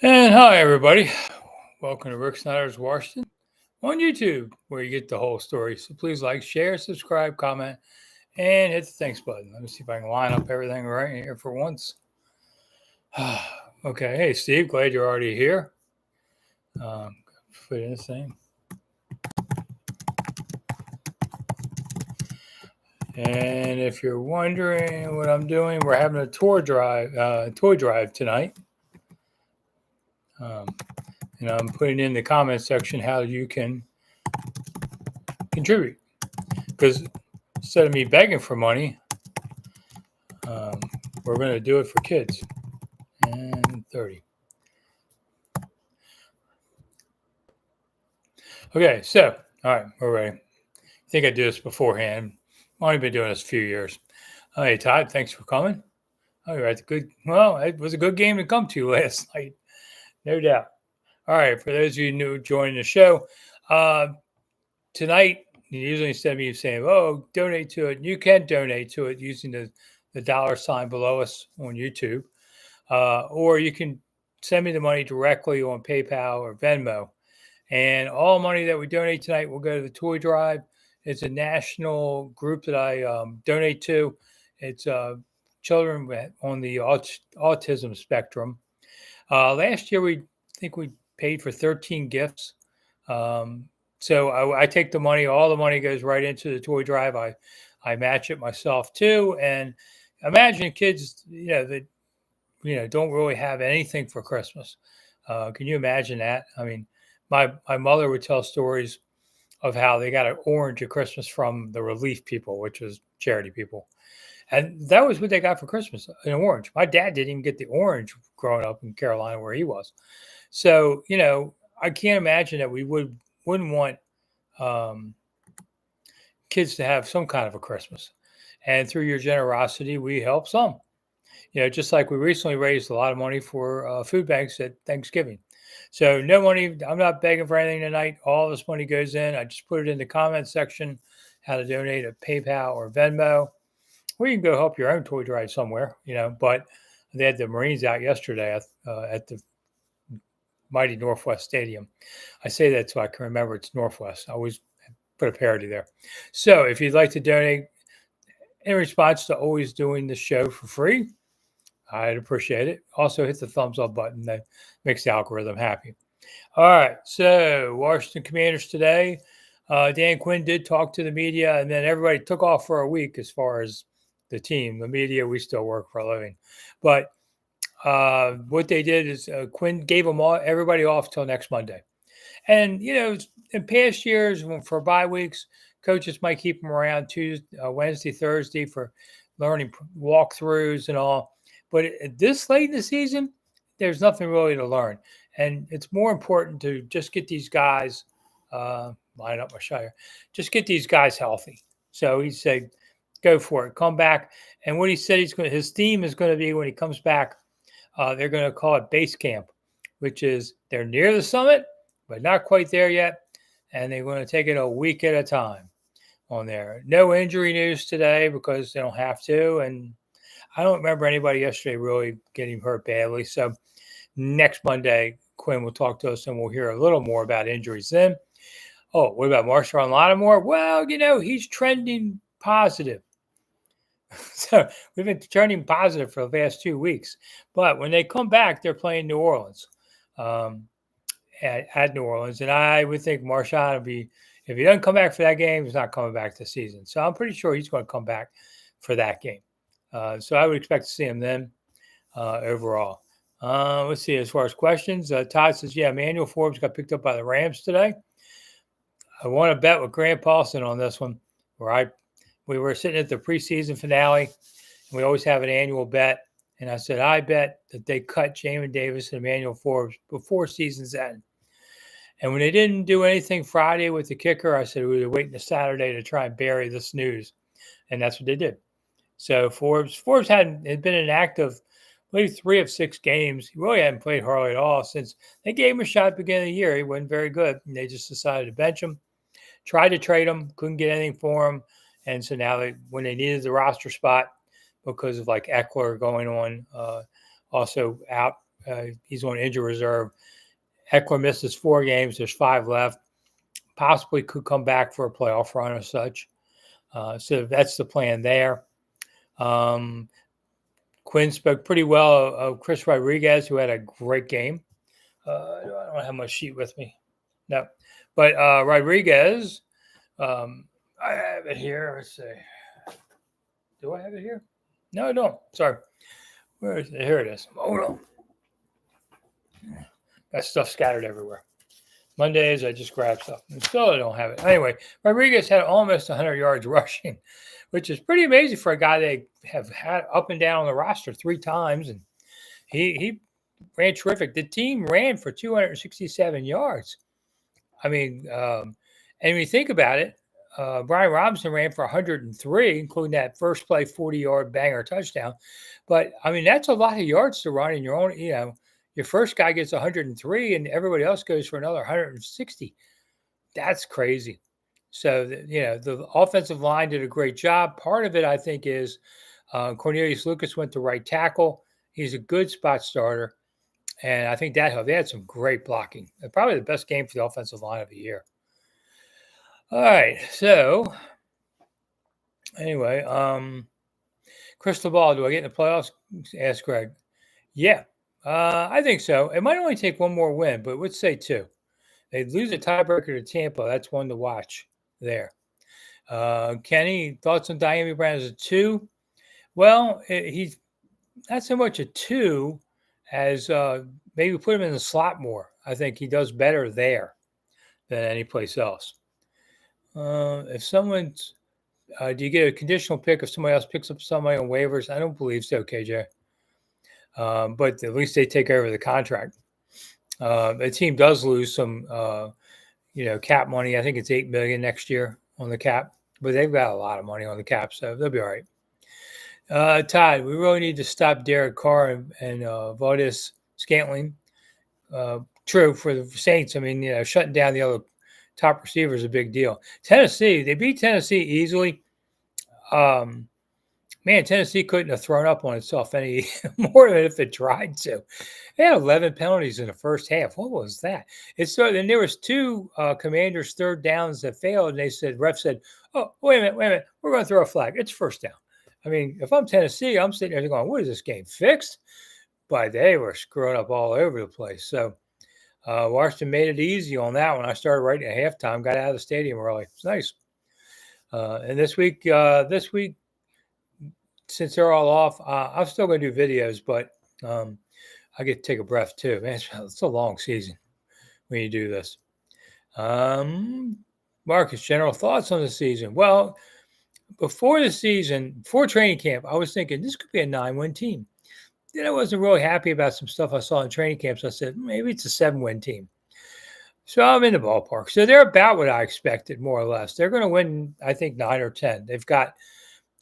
And hi, everybody. Welcome to Rick Snider's Washington on YouTube, where you get the whole story. So please like, share, subscribe, comment, and hit the thanks button. Let me see if I can line up everything right here for once. Okay. Hey, Steve, glad you're already here. Put in this thing. And if you're wondering what I'm doing, we're having a toy drive tonight. And I'm putting in the comment section how you can contribute. Because instead of me begging for money, we're going to do it for kids. And 30. Okay, so, all right, we're ready. I think I did this beforehand. I've only been doing this a few years. Hey, Todd, thanks for coming. All right, well, it was a good game to come to last night, no doubt. All right, for those of you new joining the show, tonight, usually instead of me saying, oh, donate to it, you can donate to it using the dollar sign below us on YouTube. Or you can send me the money directly on PayPal or Venmo. And all money that we donate tonight will go to the toy drive. It's a national group that I donate to. It's children on the autism spectrum. Last year, we paid for 13 gifts. So I take the money. All the money goes right into the toy drive. I match it myself too. And imagine kids, that don't really have anything for Christmas. Can you imagine that? I mean, my mother would tell stories of how they got an orange at Christmas from the relief people, which was charity people. And that was what they got for Christmas, an orange. My dad didn't even get the orange growing up in Carolina where he was. So, I can't imagine that we wouldn't want kids to have some kind of a Christmas. And through your generosity, we help some. Just like we recently raised a lot of money for food banks at Thanksgiving. So no money. I'm not begging for anything tonight. All this money goes in. I just put it in the comment section how to donate at PayPal or Venmo. Or you can go help your own toy drive somewhere, But they had the Marines out yesterday at the mighty Northwest Stadium. I say that so I can remember it's Northwest. I always put a parody there. So if you'd like to donate in response to always doing the show for free, I'd appreciate it. Also, hit the thumbs up button. That makes the algorithm happy. All right. So, Washington Commanders today. Dan Quinn did talk to the media, and then everybody took off for a week as far as the team. The media, we still work for a living. But what they did is Quinn gave everybody off till next Monday. And, in past years, for bye weeks, coaches might keep them around Tuesday, Wednesday, Thursday for learning walkthroughs and all. But this late in the season, there's nothing really to learn. And it's more important to just get these guys, line up my shire, just get these guys healthy. So he said, go for it, come back. And what he said his theme is going to be when he comes back, they're going to call it base camp, which is they're near the summit, but not quite there yet. And they're going to take it a week at a time on there. No injury news today because they don't have to. And I don't remember anybody yesterday really getting hurt badly. So next Monday, Quinn will talk to us and we'll hear a little more about injuries then. Oh, what about Marshawn Lattimore? Well, he's trending positive. So we've been trending positive for the past 2 weeks. But when they come back, they're playing New Orleans, at New Orleans. And I would think Marshawn will be, if he doesn't come back for that game, he's not coming back this season. So I'm pretty sure he's going to come back for that game. So I would expect to see him then overall. Let's see, as far as questions, Todd says, yeah, Emmanuel Forbes got picked up by the Rams today. I want to bet with Grant Paulson on this one, where we were sitting at the preseason finale, and we always have an annual bet. And I said, I bet that they cut Jamin Davis and Emmanuel Forbes before season's end. And when they didn't do anything Friday with the kicker, I said we were waiting to Saturday to try and bury this news. And that's what they did. So Forbes had been inactive, I believe 3 of 6 games. He really hadn't played hardly at all since they gave him a shot at the beginning of the year. He wasn't very good, and they just decided to bench him. Tried to trade him, couldn't get anything for him. And so now when they needed the roster spot because of like Eckler going on, also out He's on injury reserve. Eckler misses 4 games. There's 5 left. Possibly could come back for a playoff run or such. So that's the plan there. Quinn spoke pretty well of Chris Rodriguez, who had a great game. I don't have my sheet with me. No. But Rodriguez, I have it here. Let's see. Do I have it here? No, I don't. Sorry. Where is it? Here it is. Hold on. Got stuff scattered everywhere. Mondays, I just grab stuff. And still, I don't have it. Anyway, Rodriguez had almost 100 yards rushing, which is pretty amazing for a guy they have had up and down on the roster 3 times. And he ran terrific. The team ran for 267 yards. I mean, and when you think about it, Brian Robinson ran for 103, including that first play 40-yard banger touchdown. But, I mean, that's a lot of yards to run in your own, your first guy gets 103 and everybody else goes for another 160. That's crazy. So, the offensive line did a great job. Part of it, I think, is Cornelius Lucas went to right tackle. He's a good spot starter. And I think that helped. They had some great blocking. Probably the best game for the offensive line of the year. All right. So, anyway, crystal ball, do I get in the playoffs? Asked Greg. Yeah. I think so. It might only take one more win, but let's say 2. They lose a tiebreaker to Tampa. That's one to watch there. Kenny, thoughts on Diami Brown as a 2? Well, he's not so much a 2 as maybe put him in the slot more. I think he does better there than any place else. If someone's, do you get a conditional pick if somebody else picks up somebody on waivers? I don't believe so, KJ. But at least they take over the contract. The team does lose some, cap money. I think it's $8 million next year on the cap, but they've got a lot of money on the cap, so they'll be all right. Todd, we really need to stop Derek Carr and Valdez Scantling. True for the Saints. I mean, shutting down the other top receiver is a big deal. Tennessee, they beat Tennessee easily. Tennessee couldn't have thrown up on itself any more than if it tried to. They had 11 penalties in the first half. What was that? Then there was 2 Commanders' third downs that failed, and they said, ref said, "Oh, wait a minute, we're going to throw a flag. It's first down." I mean, if I'm Tennessee, I'm sitting there going, "What is this game fixed?" But they were screwing up all over the place. So Washington made it easy on that one. I started right at halftime, got out of the stadium early. It's nice. And this week, since they're all off, I'm still going to do videos, but I get to take a breath too. Man, it's a long season when you do this. Marcus, general thoughts on the season? Well, before training camp, I was thinking this could be a 9-win team. Then I wasn't really happy about some stuff I saw in training camp, so I said, maybe it's a 7-win team. So I'm in the ballpark. So they're about what I expected, more or less. They're going to win, I think, 9 or 10. They've got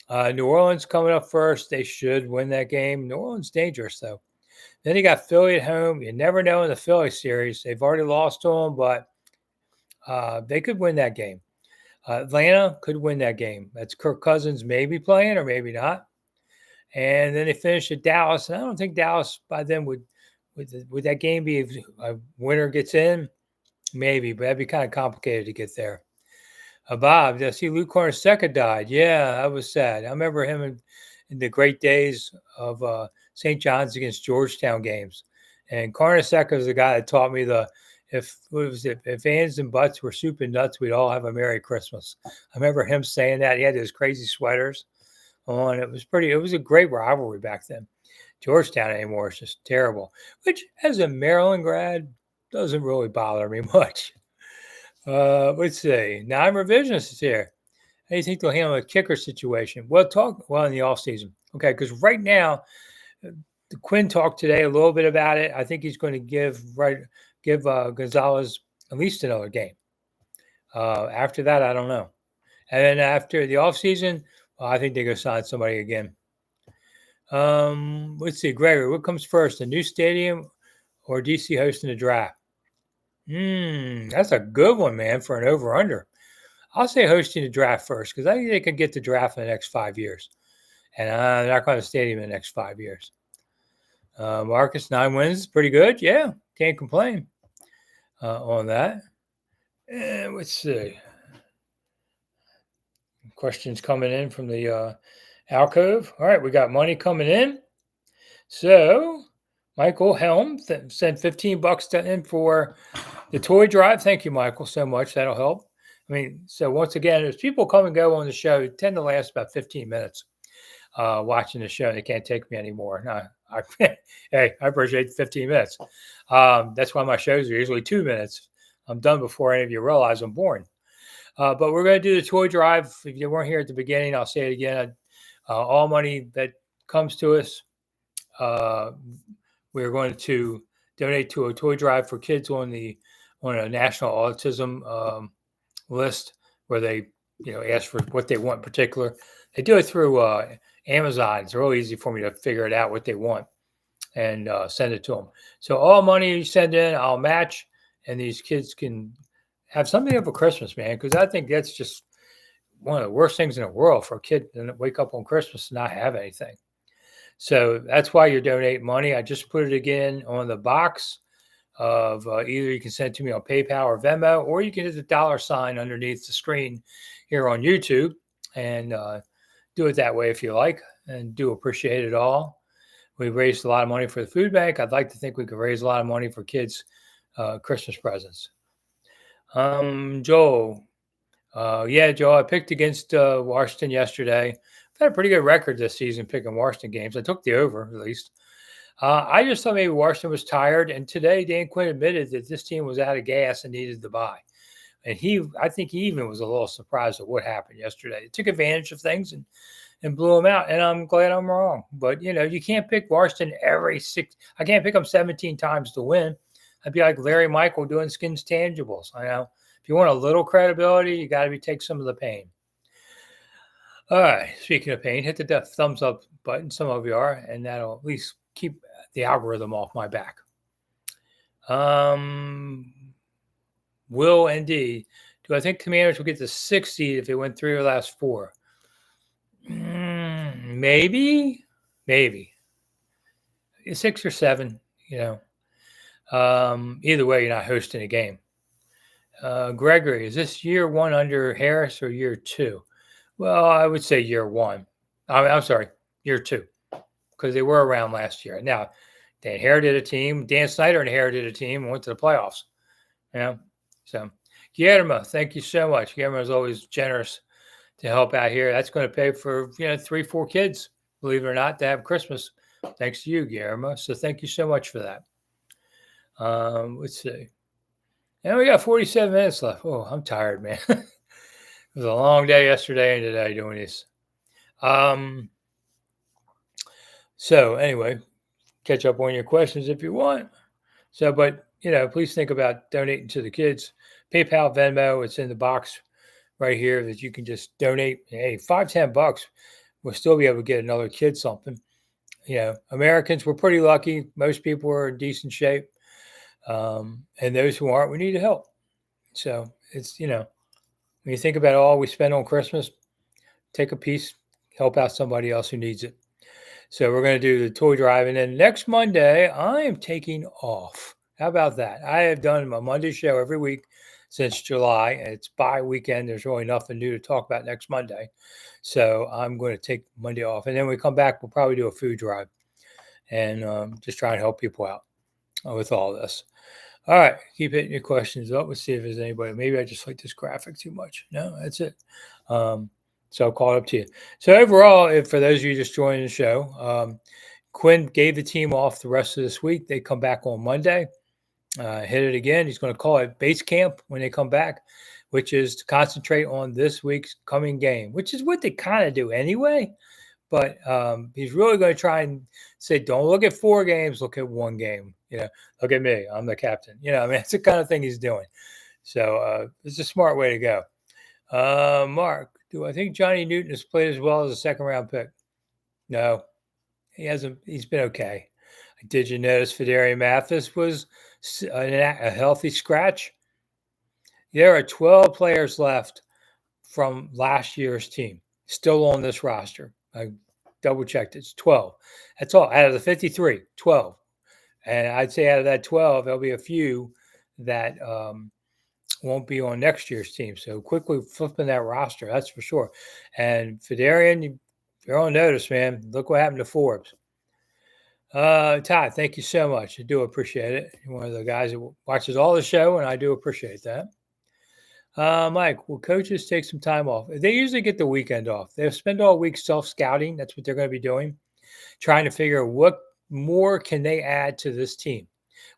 New Orleans coming up first. They should win that game. New Orleans dangerous, though. Then you got Philly at home. You never know in the Philly series. They've already lost to them, but they could win that game. Atlanta could win that game. That's Kirk Cousins maybe playing or maybe not. And then they finish at Dallas. And I don't think Dallas by then would that game be if a winner gets in? Maybe, but that'd be kind of complicated to get there. Bob, I see Luke Hornacek died. Yeah, that was sad. I remember him in the great days of St. John's against Georgetown games. And Hornacek was the guy that taught me if ands and butts were soup and nuts, we'd all have a Merry Christmas. I remember him saying that. He had those crazy sweaters on. It was a great rivalry back then. Georgetown anymore is just terrible, which as a Maryland grad doesn't really bother me much. Let's see. Now I'm revisionist here. How do you think they'll handle a kicker situation? Well, in the offseason. Okay, because right now, Quinn talked today a little bit about it. I think he's going to give Gonzalez at least another game. After that, I don't know. And then after the offseason, I think they're going to sign somebody again. Let's see, Gregory, what comes first, a new stadium or DC hosting a draft? That's a good one, man, for an over-under. I'll say hosting the draft first because I think they could get the draft in the next 5 years. And they're not going to stadium in the next 5 years. Marcus, 9 wins, pretty good. Yeah, can't complain on that. And let's see. Questions coming in from the alcove. All right, we got money coming in. So Michael Helm sent $15 in for the toy drive. Thank you, Michael, so much. That'll help. I mean, so once again, as people come and go on the show, it tend to last about 15 minutes watching the show. They can't take me anymore. Hey, I appreciate 15 minutes. That's why my shows are usually 2 minutes. I'm done before any of you realize I'm boring. But we're going to do the toy drive. If you weren't here at the beginning, I'll say it again. All money that comes to us, we're going to donate to a toy drive for kids on a national autism list where they ask for what they want in particular. They do it through Amazon. It's real easy for me to figure it out what they want and send it to them. So all money you send in, I'll match, and these kids can have something of a Christmas, man, because I think that's just one of the worst things in the world for a kid to wake up on Christmas and not have anything. So that's why you're donating money. I just put it again on the box of either you can send it to me on PayPal or Venmo, or you can hit the $sign underneath the screen here on YouTube and do it that way if you like, and do appreciate it all. We've raised a lot of money for the food bank. I'd like to think we could raise a lot of money for kids' Christmas presents. Joel. Yeah, Joe, I picked against Washington yesterday. I've had a pretty good record this season picking Washington games. I took the over, at least. I just thought maybe Washington was tired. And today, Dan Quinn admitted that this team was out of gas and needed to buy. And I think he even was a little surprised at what happened yesterday. They took advantage of things and blew them out. And I'm glad I'm wrong. But, you can't pick Washington I can't pick them 17 times to win. I'd be like Larry Michael doing Skins Tangibles. I know. If you want a little credibility, you got to take some of the pain. All right. Speaking of pain, hit the thumbs up button. Some of you are, and that'll at least keep the algorithm off my back. Will ND, do I think Commanders will get the 6th seed if they win 3 of the last 4? Maybe. 6 or 7. Either way, you're not hosting a game. Gregory, is this year 1 under Harris or year 2? Well, I would say year 1. I'm sorry, year 2, because they were around last year. Now, they inherited a team. Dan Snider inherited a team and went to the playoffs. So Guillermo, thank you so much. Guillermo is always generous to help out here. That's going to pay for 3-4 kids, believe it or not, to have Christmas. Thanks to you, Guillermo. So thank you so much for that. Let's see. And we got 47 minutes left. Oh, I'm tired, man. It was a long day yesterday and today doing this. So anyway, catch up on your questions if you want. So, but please think about donating to the kids. PayPal, Venmo, it's in the box right here that you can just donate. Hey, $5-10, we'll still be able to get another kid something. Americans, we're pretty lucky. Most people are in decent shape. And those who aren't, we need to help. So it's, when you think about all we spend on Christmas, take a piece, help out somebody else who needs it. So we're going to do the toy drive. And then next Monday, I am taking off. How about that? I have done my Monday show every week since July. And it's bye weekend. There's really nothing new to talk about next Monday. So I'm going to take Monday off. And then when we come back, we'll probably do a food drive and just try and help people out with all this. All right, keep hitting your questions up. Let's see if there's anybody. Maybe I just like this graphic too much. No, that's it. So I'll call it up to you. So overall, for those of you just joining the show, Quinn gave the team off the rest of this week. They come back on Monday. Hit it again. He's going to call it base camp when they come back, which is to concentrate on this week's coming game, which is what they kind of do anyway. But he's really going to try and say, don't look at 4 games, look at 1 game. Look at me. I'm the captain. It's the kind of thing he's doing. So it's a smart way to go. Mark, do I think Johnny Newton has played as well as a 2nd-round pick? No, he hasn't. He's been okay. Did you notice Fedarian Mathis was a healthy scratch? There are 12 players left from last year's team still on this roster. double checked. It's 12. That's all out of the 53, 12. And I'd say out of that 12, there'll be a few that won't be on next year's team. So quickly flipping that roster, that's for sure. And Fidarian, you're on notice, man. Look what happened to Forbes. Todd, thank you so much. I do appreciate it. You're one of the guys that watches all the show, and I do appreciate that. Mike, will coaches take some time off? They usually get the weekend off. They'll spend all week self-scouting. That's what they're going to be doing, trying to figure out what more can they add to this team.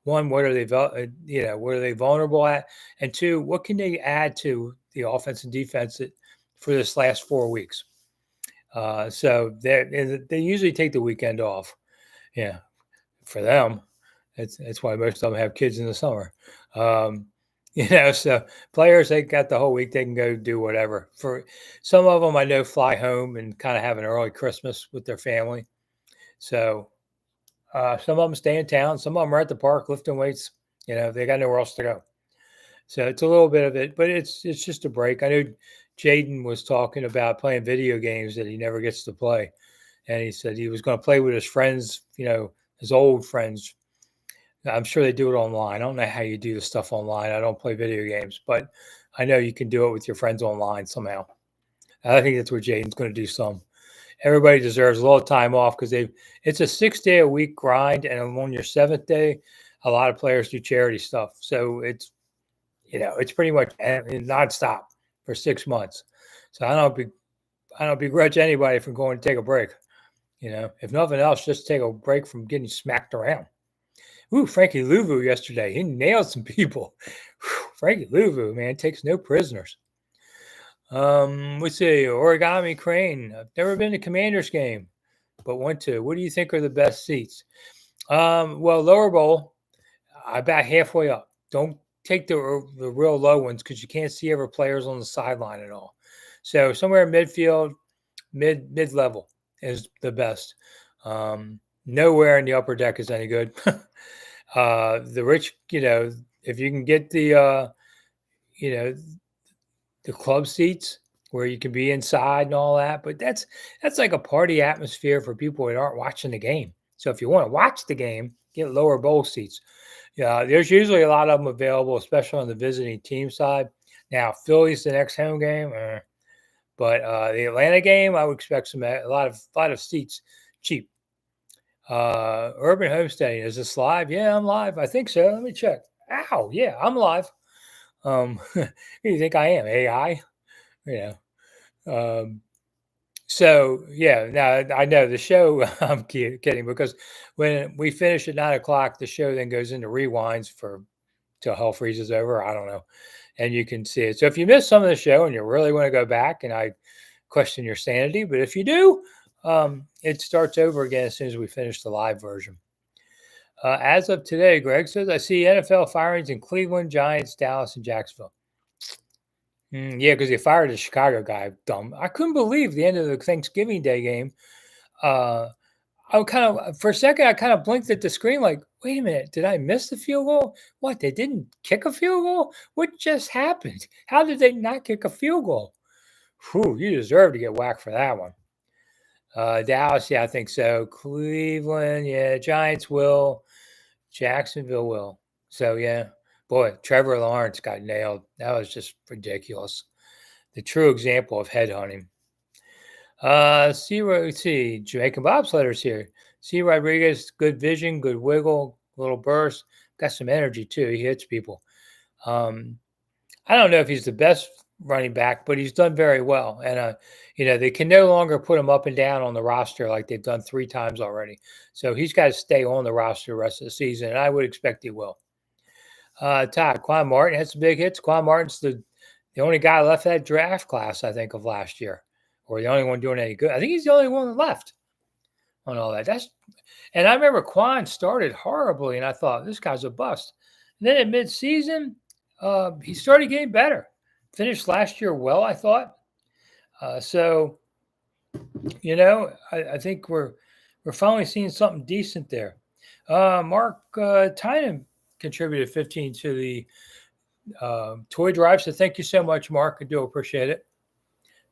One, what are they, what are they vulnerable at? And two, what can they add to the offense and defense for this last 4 weeks? So they usually take the weekend off. Yeah, for them, it's why most of them have kids in the summer. So players, they got the whole week. They can go do whatever. For some of them, I know fly home and kind of have an early Christmas with their family. So some of them stay in town. Some of them are at the park lifting weights. They got nowhere else to go. So it's a little bit of it, but it's just a break. I know Jaden was talking about playing video games that he never gets to play. And he said he was going to play with his friends, his old friends. I'm sure they do it online. I don't know how you do the stuff online. I don't play video games, but I know you can do it with your friends online somehow. I think that's what Jaden's going to do some. Everybody deserves a little time off because it's a 6-day-a-week grind. And on your 7th day, a lot of players do charity stuff. So it's pretty much nonstop for 6 months. So I don't begrudge anybody from going to take a break. If nothing else, just take a break from getting smacked around. Ooh, Frankie Louvu yesterday. He nailed some people. Frankie Louvu, man, takes no prisoners. Let's see. Origami Crane. I've never been to Commanders game, but went to. What do you think are the best seats? Well, lower bowl, about halfway up. Don't take the real low ones because you can't see ever players on the sideline at all. So somewhere midfield, mid-level is the best. Nowhere in the upper deck is any good. The rich, if you can get the club seats where you can be inside and all that, but that's like a party atmosphere for people that aren't watching the game. So if you want to watch the game, get lower bowl seats. Yeah, there's usually a lot of them available, especially on the visiting team side. Now, Philly's the next home game, but the Atlanta game, I would expect a lot of seats cheap. Urban Homesteading, is this live? Yeah, I'm live. I think so. Let me check. Ow, yeah, I'm live. Who do you think I am? AI? So yeah, now I know the show. I'm kidding because when we finish at 9:00, the show then goes into rewinds till hell freezes over. I don't know, and you can see it. So if you missed some of the show and you really want to go back, and I question your sanity, but if you do, it starts over again as soon as we finish the live version. As of today, Greg says, I see NFL firings in Cleveland, Giants, Dallas, and Jacksonville. Yeah, because they fired the Chicago guy. Dumb. I couldn't believe the end of the Thanksgiving Day game. For a second, I kind of blinked at the screen like, wait a minute, did I miss the field goal? What, they didn't kick a field goal? What just happened? How did they not kick a field goal? Whew, you deserve to get whacked for that one. Dallas, yeah, I think so. Cleveland, yeah. Giants will. Jacksonville will. So, yeah. Boy, Trevor Lawrence got nailed. That was just ridiculous. The true example of headhunting. See, Jamaican bobsledders here. C. Rodriguez, good vision, good wiggle, little burst. Got some energy, too. He hits people. I don't know if he's the best running back, but he's done very well. And, they can no longer put him up and down on the roster like they've done 3 times already. So he's got to stay on the roster the rest of the season, and I would expect he will. Todd, Quan Martin had some big hits. Quan Martin's the only guy left that draft class, I think, of last year, or the only one doing any good. I think he's the only one left on all that. And I remember Quan started horribly, and I thought, this guy's a bust. And then at midseason, he started getting better. Finished last year well, I thought. I think we're finally seeing something decent there. Mark Tynan contributed 15 to the toy drive. So thank you so much, Mark. I do appreciate it.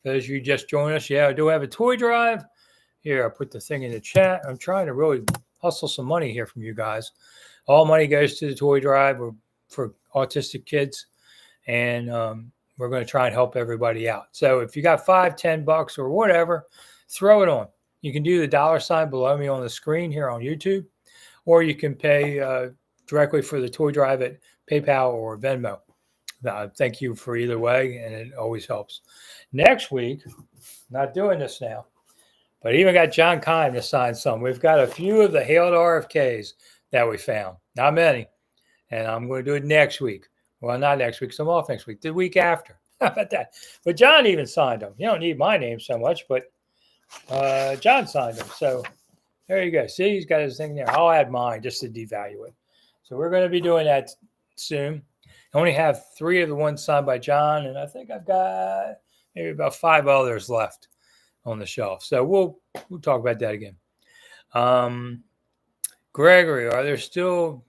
For those of you just joined us, yeah, I do have a toy drive. Here, I put the thing in the chat. I'm trying to really hustle some money here from you guys. All money goes to the toy drive for autistic kids, and we're going to try and help everybody out. So if you got $5, $10 or whatever, throw it on. You can do the $ below me on the screen here on YouTube, or you can pay directly for the toy drive at PayPal or Venmo. Thank you for either way, and it always helps. Next week, not doing this now, but even got John Kime to sign some. We've got a few of the hailed RFKs that we found, not many, and I'm going to do it next week. Well, not next week, so I'm off next week, the week after. How about that? But John even signed them. You don't need my name so much, but John signed them. So there you go. See, he's got his thing there. I'll add mine just to devalue it. So we're going to be doing that soon. I only have 3 of the ones signed by John, and I think I've got maybe about 5 others left on the shelf. So we'll talk about that again. Gregory, are there still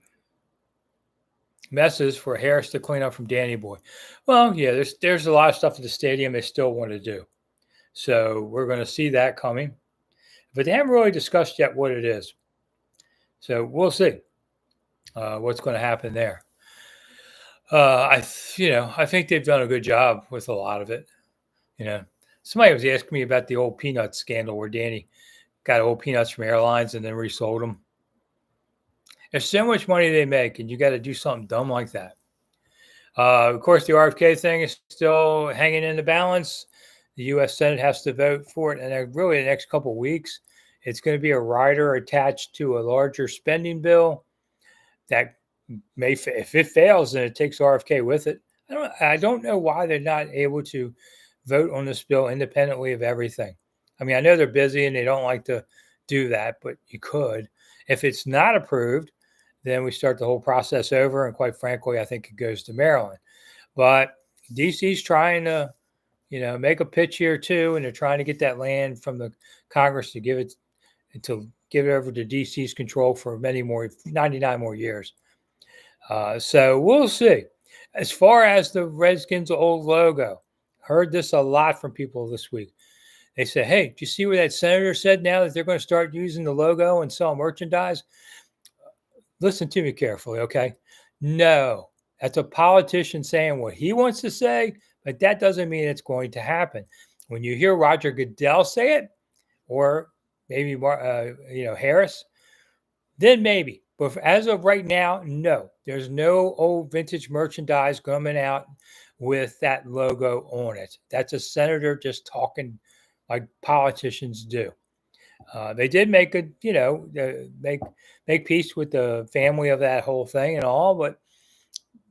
messes for Harris to clean up from Danny Boy? Well, yeah, there's a lot of stuff at the stadium they still want to do. So we're going to see that coming. But they haven't really discussed yet what it is. So we'll see what's going to happen there. I think they've done a good job with a lot of it. Somebody was asking me about the old peanut scandal where Danny got old peanuts from airlines and then resold them. There's so much money they make, and you got to do something dumb like that. Of course, the RFK thing is still hanging in the balance. The U.S. Senate has to vote for it, and really the next couple of weeks, it's going to be a rider attached to a larger spending bill that may, if it fails, then it takes RFK with it. I don't know why they're not able to vote on this bill independently of everything. I mean, I know they're busy and they don't like to do that, but you could. If it's not approved, then we start the whole process over. And quite frankly, I think it goes to Maryland. But DC's trying to, make a pitch here too, and they're trying to get that land from the Congress to give it over to DC's control for 99 more years. So we'll see. As far as the Redskins' old logo, heard this a lot from people this week. They said, hey, do you see what that senator said now that they're going to start using the logo and sell merchandise? Listen to me carefully, okay? No, that's a politician saying what he wants to say, but that doesn't mean it's going to happen. When you hear Roger Goodell say it, or maybe Harris, then maybe. But as of right now, no. There's no old vintage merchandise coming out with that logo on it. That's a senator just talking like politicians do. They did make make peace with the family of that whole thing and all, but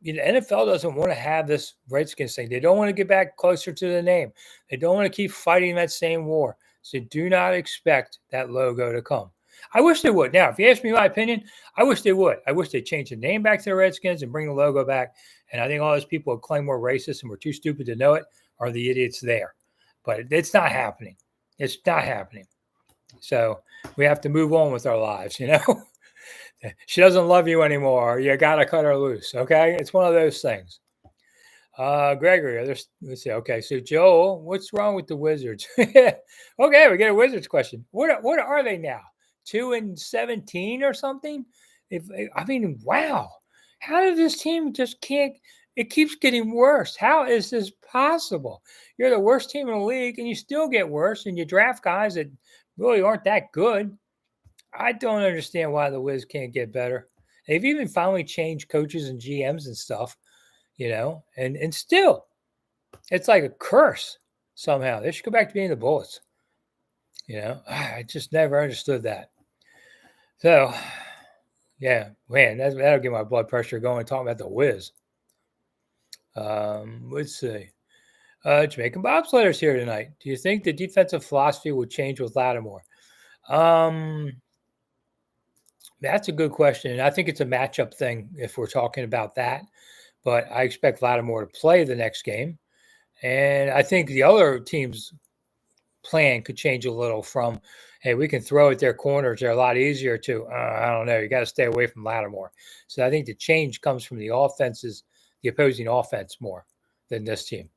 the NFL doesn't want to have this Redskins thing. They don't want to get back closer to the name. They don't want to keep fighting that same war. So do not expect that logo to come. I wish they would. Now, if you ask me my opinion, I wish they would. I wish they'd change the name back to the Redskins and bring the logo back. And I think all those people who claim we're racist and we're too stupid to know it are the idiots there. But it's not happening. It's not happening. So we have to move on with our lives, She doesn't love you anymore. You got to cut her loose, okay? It's one of those things. Gregory, let's see. Okay, so Joel, what's wrong with the Wizards? Okay, we get a Wizards question. What are they now? 2-17 or something? Wow. How did this team just can't? It keeps getting worse. How is this possible? You're the worst team in the league, and you still get worse, and you draft guys that really aren't that good. I don't understand why the Wiz can't get better. They've even finally changed coaches and GMs and stuff, and still, it's like a curse somehow. They should go back to being the Bullets. I just never understood that. So, yeah, man, that'll get my blood pressure going talking about the Wiz. Let's see. Jamaican Bobsledders here tonight. Do you think the defensive philosophy will change with Lattimore? That's a good question. And I think it's a matchup thing if we're talking about that. But I expect Lattimore to play the next game. And I think the other team's plan could change a little from, hey, we can throw at their corners. They're a lot easier to, I don't know, you got to stay away from Lattimore. So I think the change comes from the opposing offense more than this team.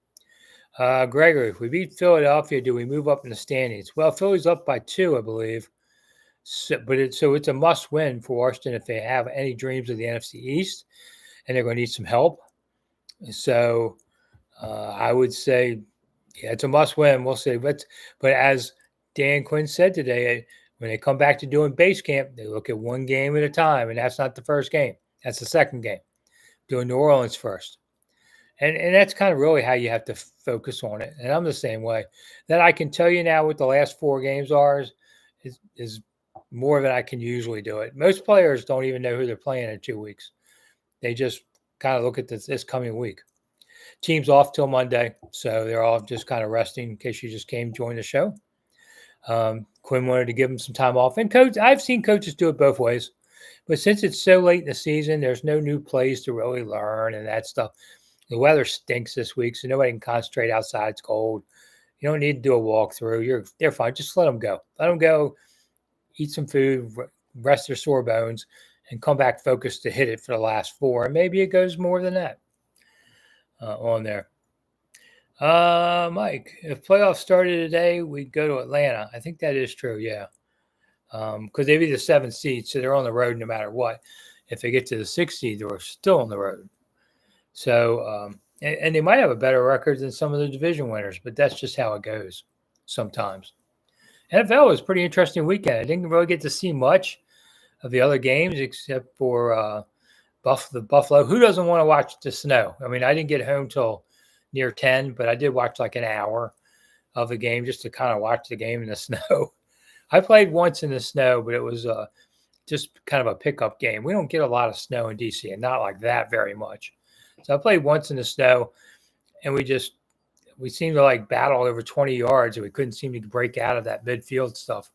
Gregory, if we beat Philadelphia, do we move up in the standings? Well, Philly's up by 2, I believe. So it's a must win for Washington if they have any dreams of the NFC East, and they're going to need some help. So I would say, yeah, it's a must win. We'll see. But as Dan Quinn said today, when they come back to doing base camp, they look at one game at a time, and that's not the first game. That's the second game. Doing New Orleans first. And that's kind of really how you have to focus on it. And I'm the same way. That I can tell you now what the last 4 games are is more than I can usually do it. Most players don't even know who they're playing in 2 weeks. They just kind of look at this coming week. Team's off till Monday, so they're all just kind of resting in case you just came join the show. Quinn wanted to give them some time off. And I've seen coaches do it both ways. But since it's so late in the season, there's no new plays to really learn and that stuff. The weather stinks this week, so nobody can concentrate outside. It's cold. You don't need to do a walkthrough. They're fine. Just let them go. Let them go, eat some food, rest their sore bones, and come back focused to hit it for the last 4. And maybe it goes more than that on there. Mike, if playoffs started today, we'd go to Atlanta. I think that is true, yeah. Because they'd be the 7th seed, so they're on the road no matter what. If they get to the 6th seed, they're still on the road. So, and they might have a better record than some of the division winners, but that's just how it goes sometimes. NFL was a pretty interesting weekend. I didn't really get to see much of the other games except for the Buffalo. Who doesn't want to watch the snow? I mean, I didn't get home till near 10, but I did watch like an hour of the game just to kind of watch the game in the snow. I played once in the snow, but it was just kind of a pickup game. We don't get a lot of snow in DC, and not like that very much. So I played once in the snow, and we seemed to like battle over 20 yards, and we couldn't seem to break out of that midfield stuff.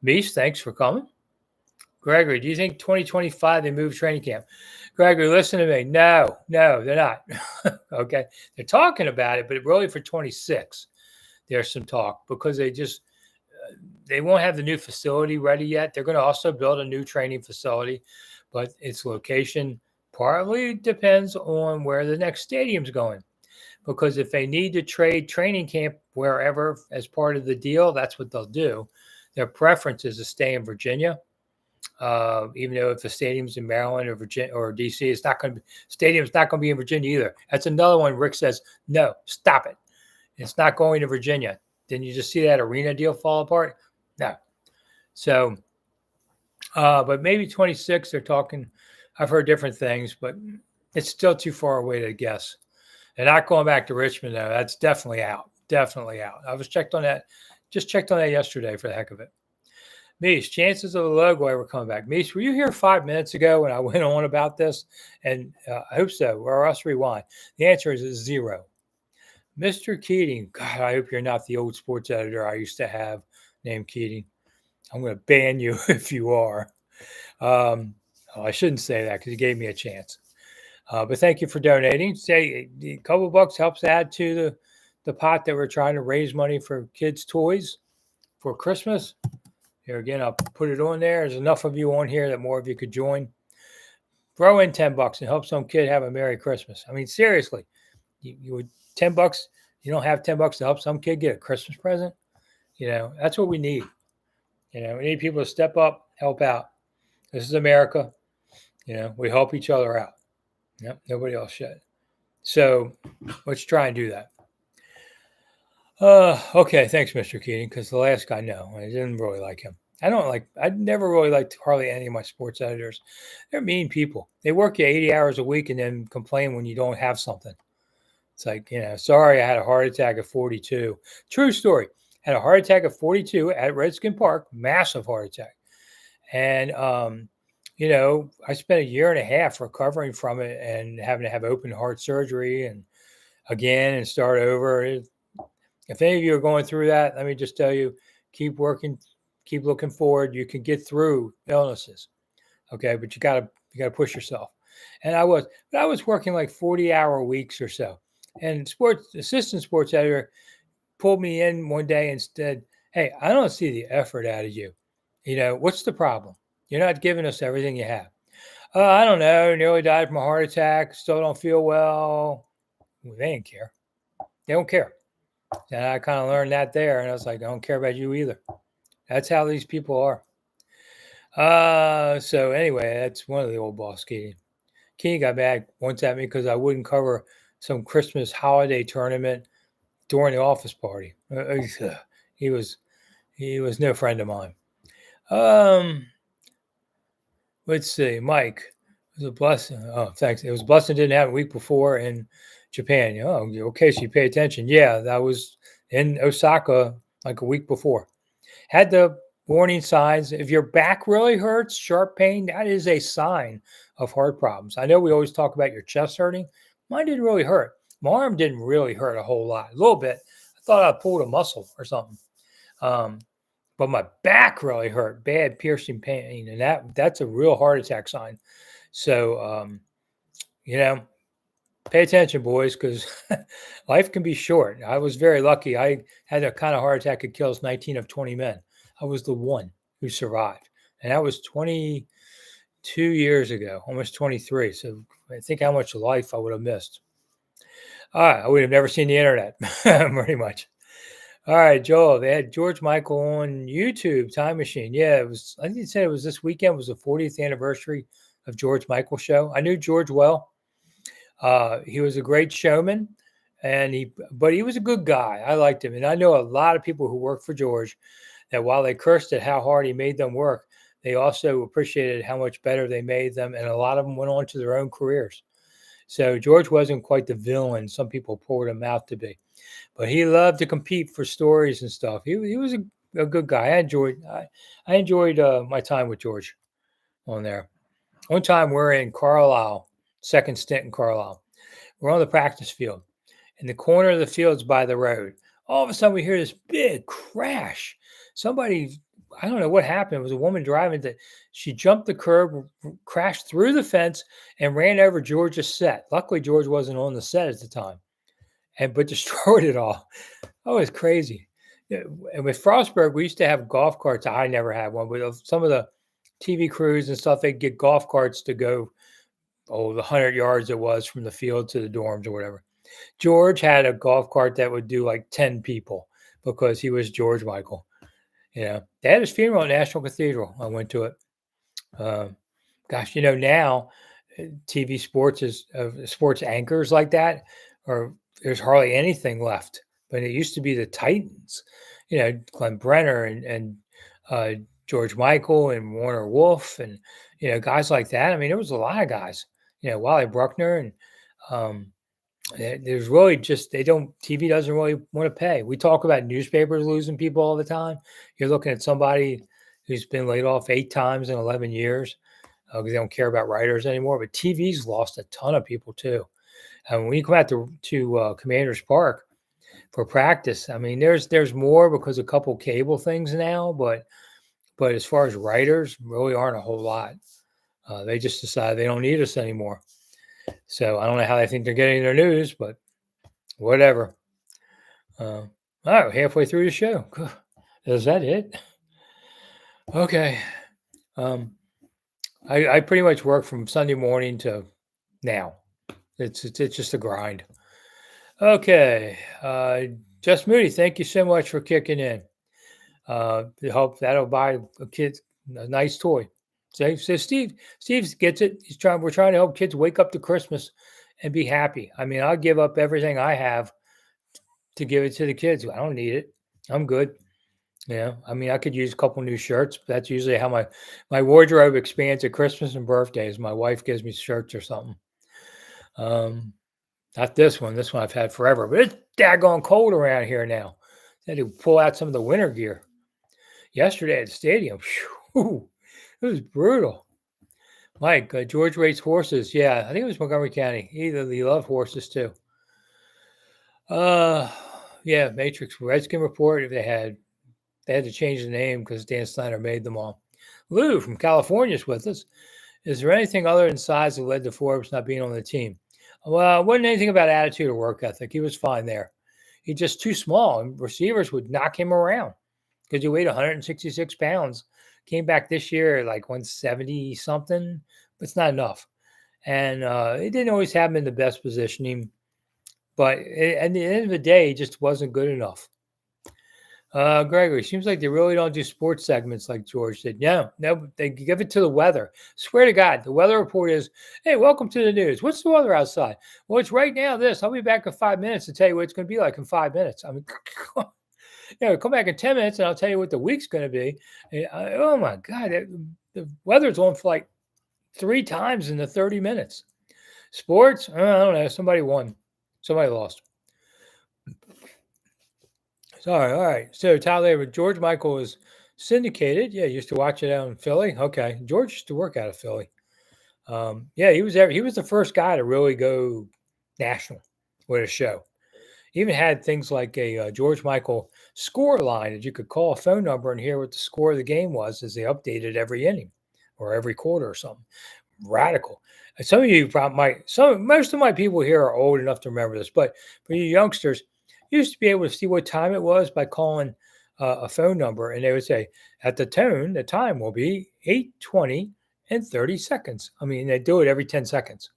Mies, thanks for coming. Gregory, do you think 2025 they move training camp? Gregory, listen to me. No, they're not. Okay. They're talking about it, but really for 26, there's some talk because they won't have the new facility ready yet. They're going to also build a new training facility, but its location partly depends on where the next stadium's going. Because if they need to trade training camp wherever as part of the deal, that's what they'll do. Their preference is to stay in Virginia. Even though if the stadium's in Maryland or Virginia or DC, stadium's not going to be in Virginia either. That's another one. Rick says, no, stop it. It's not going to Virginia. Didn't you just see that arena deal fall apart? No. So, but maybe 26, they're talking. I've heard different things, but it's still too far away to guess. And not going back to Richmond, though. That's definitely out. Definitely out. I was checked on that. Just checked on that yesterday for the heck of it. Mies, chances of the logo ever coming back. Mies, were you here 5 minutes ago when I went on about this? And I hope so, or else rewind. The answer is 0. Mr. Keating, God, I hope you're not the old sports editor I used to have named Keating. I'm going to ban you if you are. I shouldn't say that because you gave me a chance. But thank you for donating. Say a couple bucks helps add to the pot that we're trying to raise money for kids' toys for Christmas. Here again, I'll put it on there. There's enough of you on here that more of you could join. Throw in $10 and help some kid have a Merry Christmas. I mean, seriously, you would $10. You don't have $10 to help some kid get a Christmas present. That's what we need. We need people to step up, help out. This is America. We help each other out. Yep, nobody else should. So let's try and do that. Okay, thanks, Mr. Keating, because the last guy, no, I didn't really like him. I never really liked hardly any of my sports editors. They're mean people. They work you 80 hours a week and then complain when you don't have something. It's like, sorry, I had a heart attack at 42. True story. Had a heart attack at 42 at Redskin Park, massive heart attack. And, I spent a year and a half recovering from it and having to have open heart surgery and start over. If any of you are going through that, let me just tell you, keep working, keep looking forward. You can get through illnesses. Okay. But you gotta push yourself. And I was working like 40-hour weeks or so. And assistant sports editor pulled me in one day and said, hey, I don't see the effort out of you. What's the problem? You're not giving us everything you have. I don't know. Nearly died from a heart attack. Still don't feel well. They didn't care. They don't care. And I kind of learned that there, and I was like, I don't care about you either. That's how these people are. So anyway, that's one of the old boss, Keating. Keating got mad once at me because I wouldn't cover some Christmas holiday tournament during the office party. He was he was no friend of mine. Um, let's see, Mike. It was a blessing. Oh, thanks. It was a blessing didn't happen a week before in Japan. Oh, okay. So you pay attention. Yeah, that was in Osaka like a week before. Had the warning signs. If your back really hurts, sharp pain, that is a sign of heart problems. I know we always talk about your chest hurting. Mine didn't really hurt. My arm didn't really hurt a whole lot. A little bit. I thought I pulled a muscle or something. Um, but my back really hurt, bad piercing pain, and that's a real heart attack sign. So you know, pay attention, boys, because life can be short. I was very lucky. I had a kind of heart attack that kills 19 of 20 men. I was the one who survived, and that was 22 years ago, almost 23. So I think how much life I would have missed. All right, I would have never seen the internet, pretty much. All right, Joel. They had George Michael on YouTube. Time Machine. Yeah, it was. I think you said it was this weekend. Was the 40th anniversary of George Michael show. I knew George well. He was a great showman, but he was a good guy. I liked him, and I know a lot of people who worked for George that while they cursed at how hard he made them work, they also appreciated how much better they made them, and a lot of them went on to their own careers. So George wasn't quite the villain some people poured him out to be. But he loved to compete for stories and stuff. He was a good guy. I enjoyed my time with George on there. One time we're in Carlisle, second stint in Carlisle. We're on the practice field. In the corner of the field's by the road. All of a sudden we hear this big crash. Somebody, I don't know what happened. It was a woman driving that she jumped the curb, crashed through the fence, and ran over George's set. Luckily, George wasn't on the set at the time, but destroyed it all. Oh, it's crazy. Yeah, and with Frostburg, we used to have golf carts. I never had one, but some of the TV crews and stuff, they'd get golf carts to go, the 100 yards it was from the field to the dorms or whatever. George had a golf cart that would do like 10 people because he was George Michael. They had his funeral at National Cathedral. I went to it. Gosh, now TV sports sports anchors like that, or there's hardly anything left. But it used to be the Titans, Glenn Brenner and George Michael and Warner Wolf and guys like that. I mean, there was a lot of guys. Wally Bruckner and there's really just TV doesn't really want to pay. We talk about newspapers losing people all the time. You're looking at somebody who's been laid off 8 times in 11 years because they don't care about writers anymore. But TV's lost a ton of people too. And when you come out to Commanders Park for practice, I mean, there's more because a couple cable things now, but as far as writers, really aren't a whole lot. They just decided they don't need us anymore. So I don't know how they think they're getting their news, but whatever. All right, halfway through the show. Is that it? Okay. I pretty much work from Sunday morning to now. It's just a grind. Okay. Just Moody, thank you so much for kicking in. Hope that'll buy a kid a nice toy. So Steve gets it. We're trying to help kids wake up to Christmas and be happy. I mean, I'll give up everything I have to give it to the kids. I don't need it. I'm good. I mean, I could use a couple new shirts. But that's usually how my wardrobe expands at Christmas and birthdays. My wife gives me shirts or something. Not this one. This one I've had forever, but it's daggone cold around here now. I had to pull out some of the winter gear. Yesterday at the stadium, whew, it was brutal. Mike, George rates horses. Yeah, I think it was Montgomery County. He loved horses too. Yeah, Matrix Redskin Report. They had to change the name because Dan Snider made them all. Lou from California is with us. Is there anything other than size that led to Forbes not being on the team? Well, it wasn't anything about attitude or work ethic. He was fine there. He's just too small, and receivers would knock him around because he weighed 166 pounds. Came back this year like 170 something, but it's not enough. And he didn't always have him in the best positioning. But at the end of the day, it just wasn't good enough. Gregory, seems like they really don't do sports segments like George did. No, no, they give it to the weather. Swear to God, the weather report is, hey, welcome to the news. What's the weather outside? Well, it's right now this. I'll be back in 5 minutes to tell you what it's going to be like in 5 minutes. I mean, come back in 10 minutes and I'll tell you what the week's going to be. Oh my God, the weather's on for like 3 times in the 30 minutes. Sports, I don't know. Somebody won, somebody lost. Sorry, all right. So Tyler, George Michael was syndicated. Yeah, used to watch it out in Philly. Okay, George used to work out of Philly. Yeah, he was there. He was the first guy to really go national with a show. He even had things like a George Michael score line that you could call a phone number and hear what the score of the game was as they updated every inning or every quarter or something. Radical. Some of you probably might. Most of my people here are old enough to remember this, but for you youngsters, you used to be able to see what time it was by calling a phone number, and they would say, "At the tone, the time will be 8:20 and 30 seconds." I mean, they do it every 10 seconds.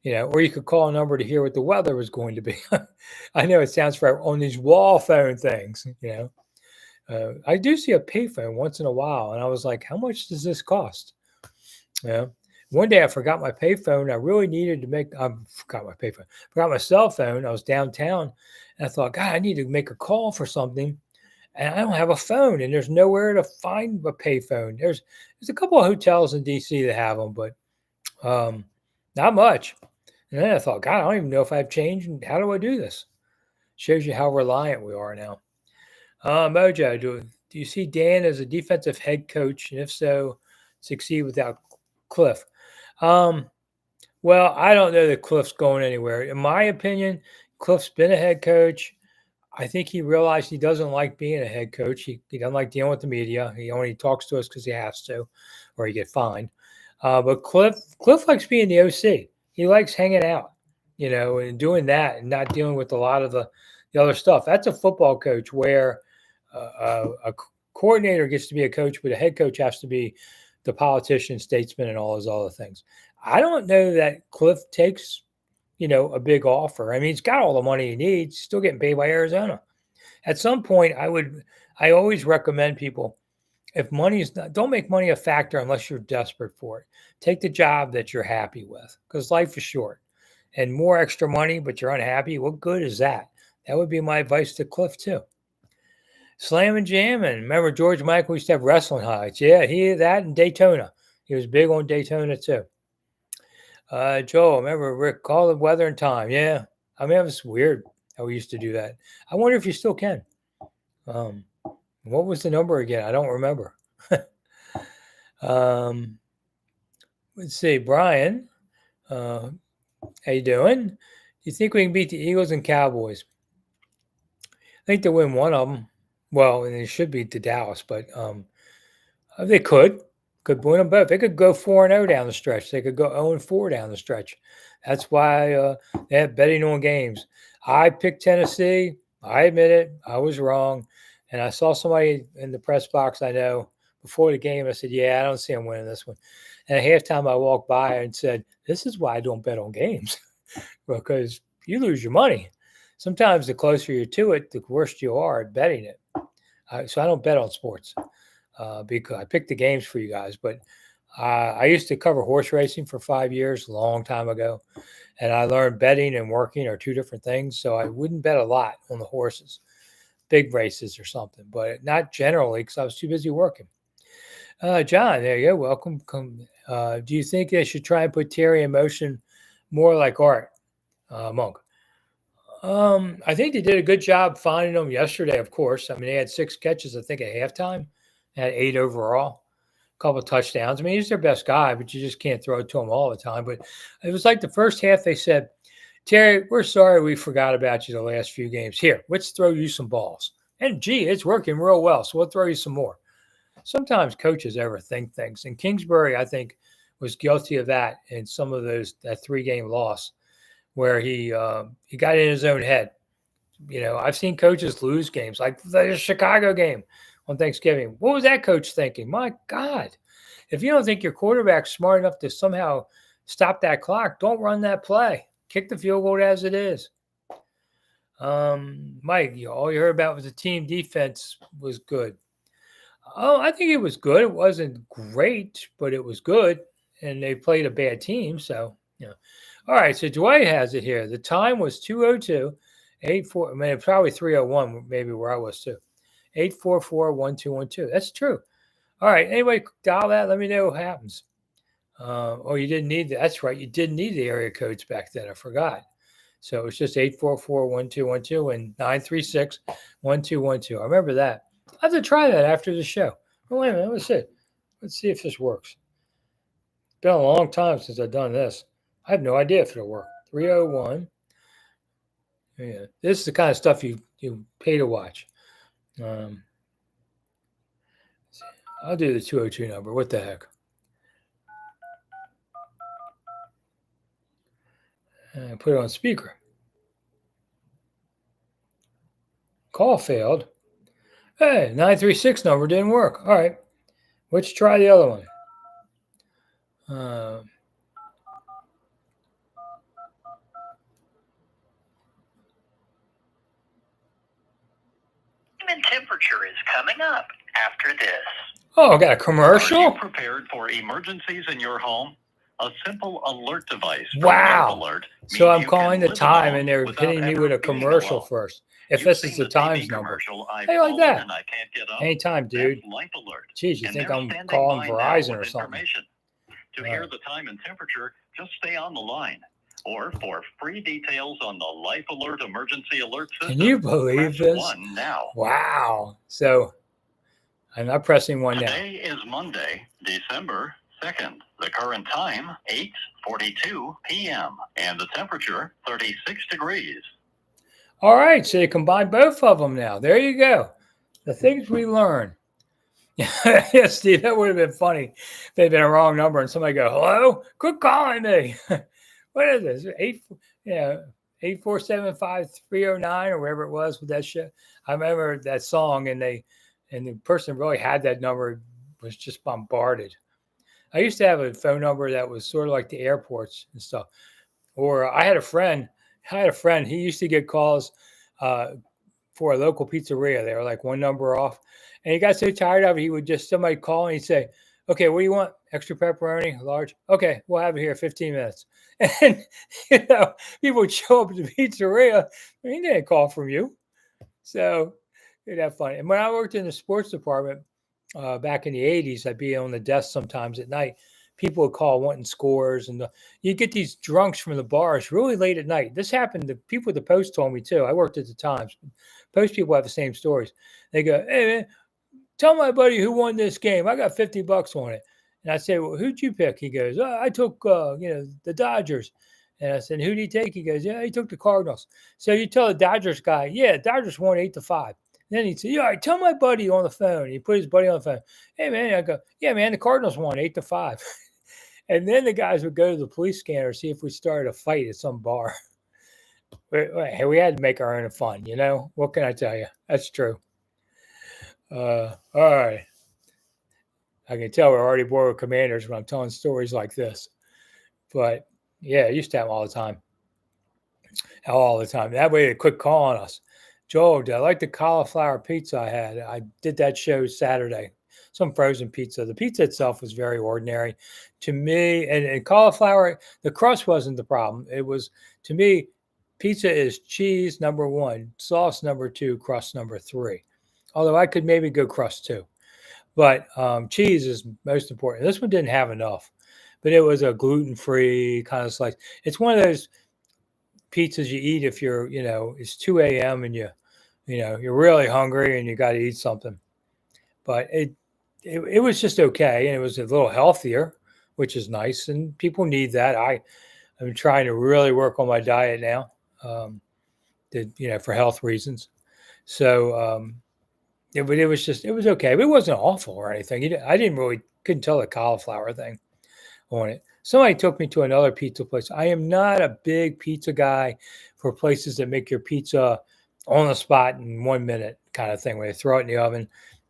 Or you could call a number to hear what the weather was going to be. I know it sounds forever on these wall phone things. I do see a payphone once in a while, and I was like, how much does this cost? One day I forgot my payphone. I really needed to forgot my payphone, forgot my cell phone. I was downtown, and I thought, God, I need to make a call for something, and I don't have a phone, and there's nowhere to find a payphone. There's a couple of hotels in DC that have them, but not much. And then I thought, God, I don't even know if I have change. And how do I do this? Shows you how reliant we are now. Mojo, do you see Dan as a defensive head coach? And if so, succeed without Cliff? Well, I don't know that Cliff's going anywhere. In my opinion, Cliff's been a head coach. I think he realized he doesn't like being a head coach. He doesn't like dealing with the media. He only talks to us because he has to, or he get fined. But Cliff likes being the OC. He likes hanging out, and doing that and not dealing with a lot of the other stuff. That's a football coach where a coordinator gets to be a coach, but a head coach has to be the politician, statesman, and all those other things. I don't know that Cliff takes, a big offer. I mean, he's got all the money he needs, he's still getting paid by Arizona. At some point, I always recommend people, if money is not, don't make money a factor unless you're desperate for it. Take the job that you're happy with, because life is short. And more extra money, but you're unhappy, what good is that? That would be my advice to Cliff too. Slam and jamming. Remember George Michael used to have wrestling highlights. Yeah, that and Daytona. He was big on Daytona too. Joel, remember Rick, call the weather and time. Yeah. I mean, it was weird how we used to do that. I wonder if you still can. What was the number again? I don't remember. Let's see, Brian. How you doing? Do you think we can beat the Eagles and Cowboys? I think they'll win one of them. Well, and they should beat the Dallas, but they could win them both. They could go 4-0 down the stretch. They could go 0-4 down the stretch. That's why they have betting on games. I picked Tennessee. I admit it. I was wrong. And I saw somebody in the press box I know before the game. I said, yeah, I don't see them winning this one. And at halftime, I walked by and said, this is why I don't bet on games, because you lose your money. Sometimes the closer you're to it, the worse you are at betting it. So I don't bet on sports because I picked the games for you guys. But I used to cover horse racing for 5 years, a long time ago. And I learned betting and working are two different things. So I wouldn't bet a lot on the horses, big races or something, but not generally because I was too busy working. John, there you go. Welcome. Do you think they should try and put Terry in motion more like Art Monk? I think they did a good job finding them yesterday, of course. I mean, they had 6 catches, I think, at halftime, had 8 overall, a couple of touchdowns. I mean, he's their best guy, but you just can't throw it to him all the time. But it was like the first half, they said, Terry, we're sorry we forgot about you the last few games. Here, let's throw you some balls. And, gee, it's working real well, so we'll throw you some more. Sometimes coaches overthink things. And Kingsbury, I think, was guilty of that in some of that 3-game loss where he got in his own head. I've seen coaches lose games, like the Chicago game on Thanksgiving. What was that coach thinking? My God, if you don't think your quarterback's smart enough to somehow stop that clock, don't run that play. Kick the field goal as it is. Mike, all you heard about was the team defense was good. Oh, I think it was good. It wasn't great, but it was good. And they played a bad team, so yeah. All right, so Dwight has it here. The time was 2:02, 84. I mean, probably 3:01, maybe where I was too. 844-1212. That's true. All right. Anyway, dial that. Let me know what happens. Oh, you didn't need that. That's right. You didn't need the area codes back then. I forgot. So it's just 844-1212 and 936-1212. I remember that. I have to try that after the show. Oh, wait a minute. Let's see. Let's see if this works. It's been a long time since I've done this. I have no idea if it'll work. 301. Yeah. This is the kind of stuff you pay to watch. I'll do the 202 number. What the heck? Put it on speaker. Call failed. Hey, 936 number didn't work. All right. Let's try the other one. And temperature is coming up after this. Oh, I got a commercial? Are you prepared for emergencies in your home? A simple alert device. Wow. Alert so I'm calling the time and they're hitting me with a commercial first. If this is the times number. Hey, like that. I can't get up. Anytime, dude. Life alert. Jeez, you think I'm calling Verizon or something. To hear the time and temperature, just stay on the line. Or for free details on the Life Alert Emergency Alert System. Can you believe this? 1 now. Wow. So I'm not pressing 1 now. Today is Monday, December 2nd. The current time, 8:42 p.m. And the temperature, 36 degrees. All right. So you combine both of them now. There you go. The things we learn. Yeah, Steve, that would have been funny if they'd been a wrong number and somebody go, hello? Quit calling me. What is this? 8475309 or whatever it was with that shit. I remember that song and the person really had that number, was just bombarded. I used to have a phone number that was sort of like the airports and stuff. Or I had a friend, he used to get calls for a local pizzeria. They were like one number off. And he got so tired of it, he would just, somebody call and he'd say, okay, what do you want? Extra pepperoni, large? Okay, we'll have it here in 15 minutes. And, people would show up at the pizzeria. He didn't call from you. So it'd have fun. And when I worked in the sports department back in the 80s, I'd be on the desk sometimes at night. People would call wanting scores. And you'd get these drunks from the bars really late at night. This happened to people at the Post told me too. I worked at the Times. Post people have the same stories. They go, hey, man, tell my buddy who won this game. I got $50 on it. And I say, well, who'd you pick? He goes, I took, the Dodgers. And I said, who'd he take? He goes, yeah, he took the Cardinals. So you tell the Dodgers guy, yeah, Dodgers won 8-5. Then he'd say, yeah, tell my buddy on the phone. He put his buddy on the phone. Hey, man, I go, yeah, man, the Cardinals won 8-5. And then the guys would go to the police scanner, see if we started a fight at some bar. We had to make our own fun, What can I tell you? That's true. All right. I can tell we're already bored with Commanders when I'm telling stories like this. But, yeah, I used to have them all the time. All the time. That way they quit calling us. Joel, I like the cauliflower pizza I had. I did that show Saturday. Some frozen pizza. The pizza itself was very ordinary. To me, and cauliflower, the crust wasn't the problem. It was, to me, pizza is cheese, number 1, sauce, number 2, crust, number 3. Although I could maybe go crust too. But cheese is most important. This one didn't have enough. But it was a gluten-free kind of slice. It's one of those pizzas you eat if you're, it's 2 a.m. and you're really hungry and you got to eat something. But it was just okay. And it was a little healthier, which is nice. And people need that. I'm trying to really work on my diet now, for health reasons. So, but it was okay. But it wasn't awful or anything. Couldn't tell the cauliflower thing on it. Somebody took me to another pizza place. I am not a big pizza guy for places that make your pizza on the spot in 1 minute kind of thing, where they throw it in the oven.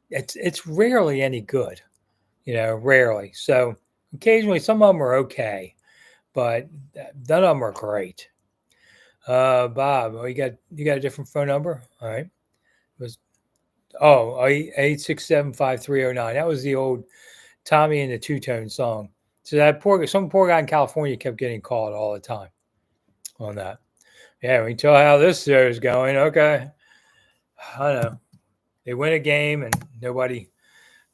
It's rarely any good, rarely. So occasionally some of them are okay, but none of them are great. Bob, you got a different phone number? All right. It was 8675309. That was the old Tommy and the Two Tone song. So some poor guy in California kept getting called all the time on that. Yeah, we can tell how this show is going. Okay. I don't know. They win a game and nobody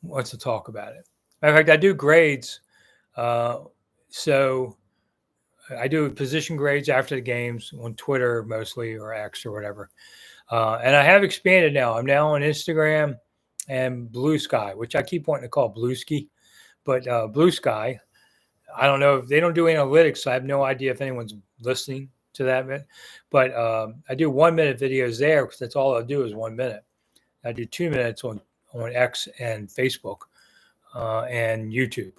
wants to talk about it. Matter of fact, I do grades. Uh, so I do position grades after the games on Twitter mostly, or X or whatever. And I have expanded now. I'm now on Instagram and Blue Sky, which I keep wanting to call Blue Ski, but Blue Sky. I don't know if they don't do analytics, so I have no idea if anyone's listening to that. But I do 1 minute videos there because that's all I do is 1 minute. I do 2 minutes on X and Facebook and YouTube.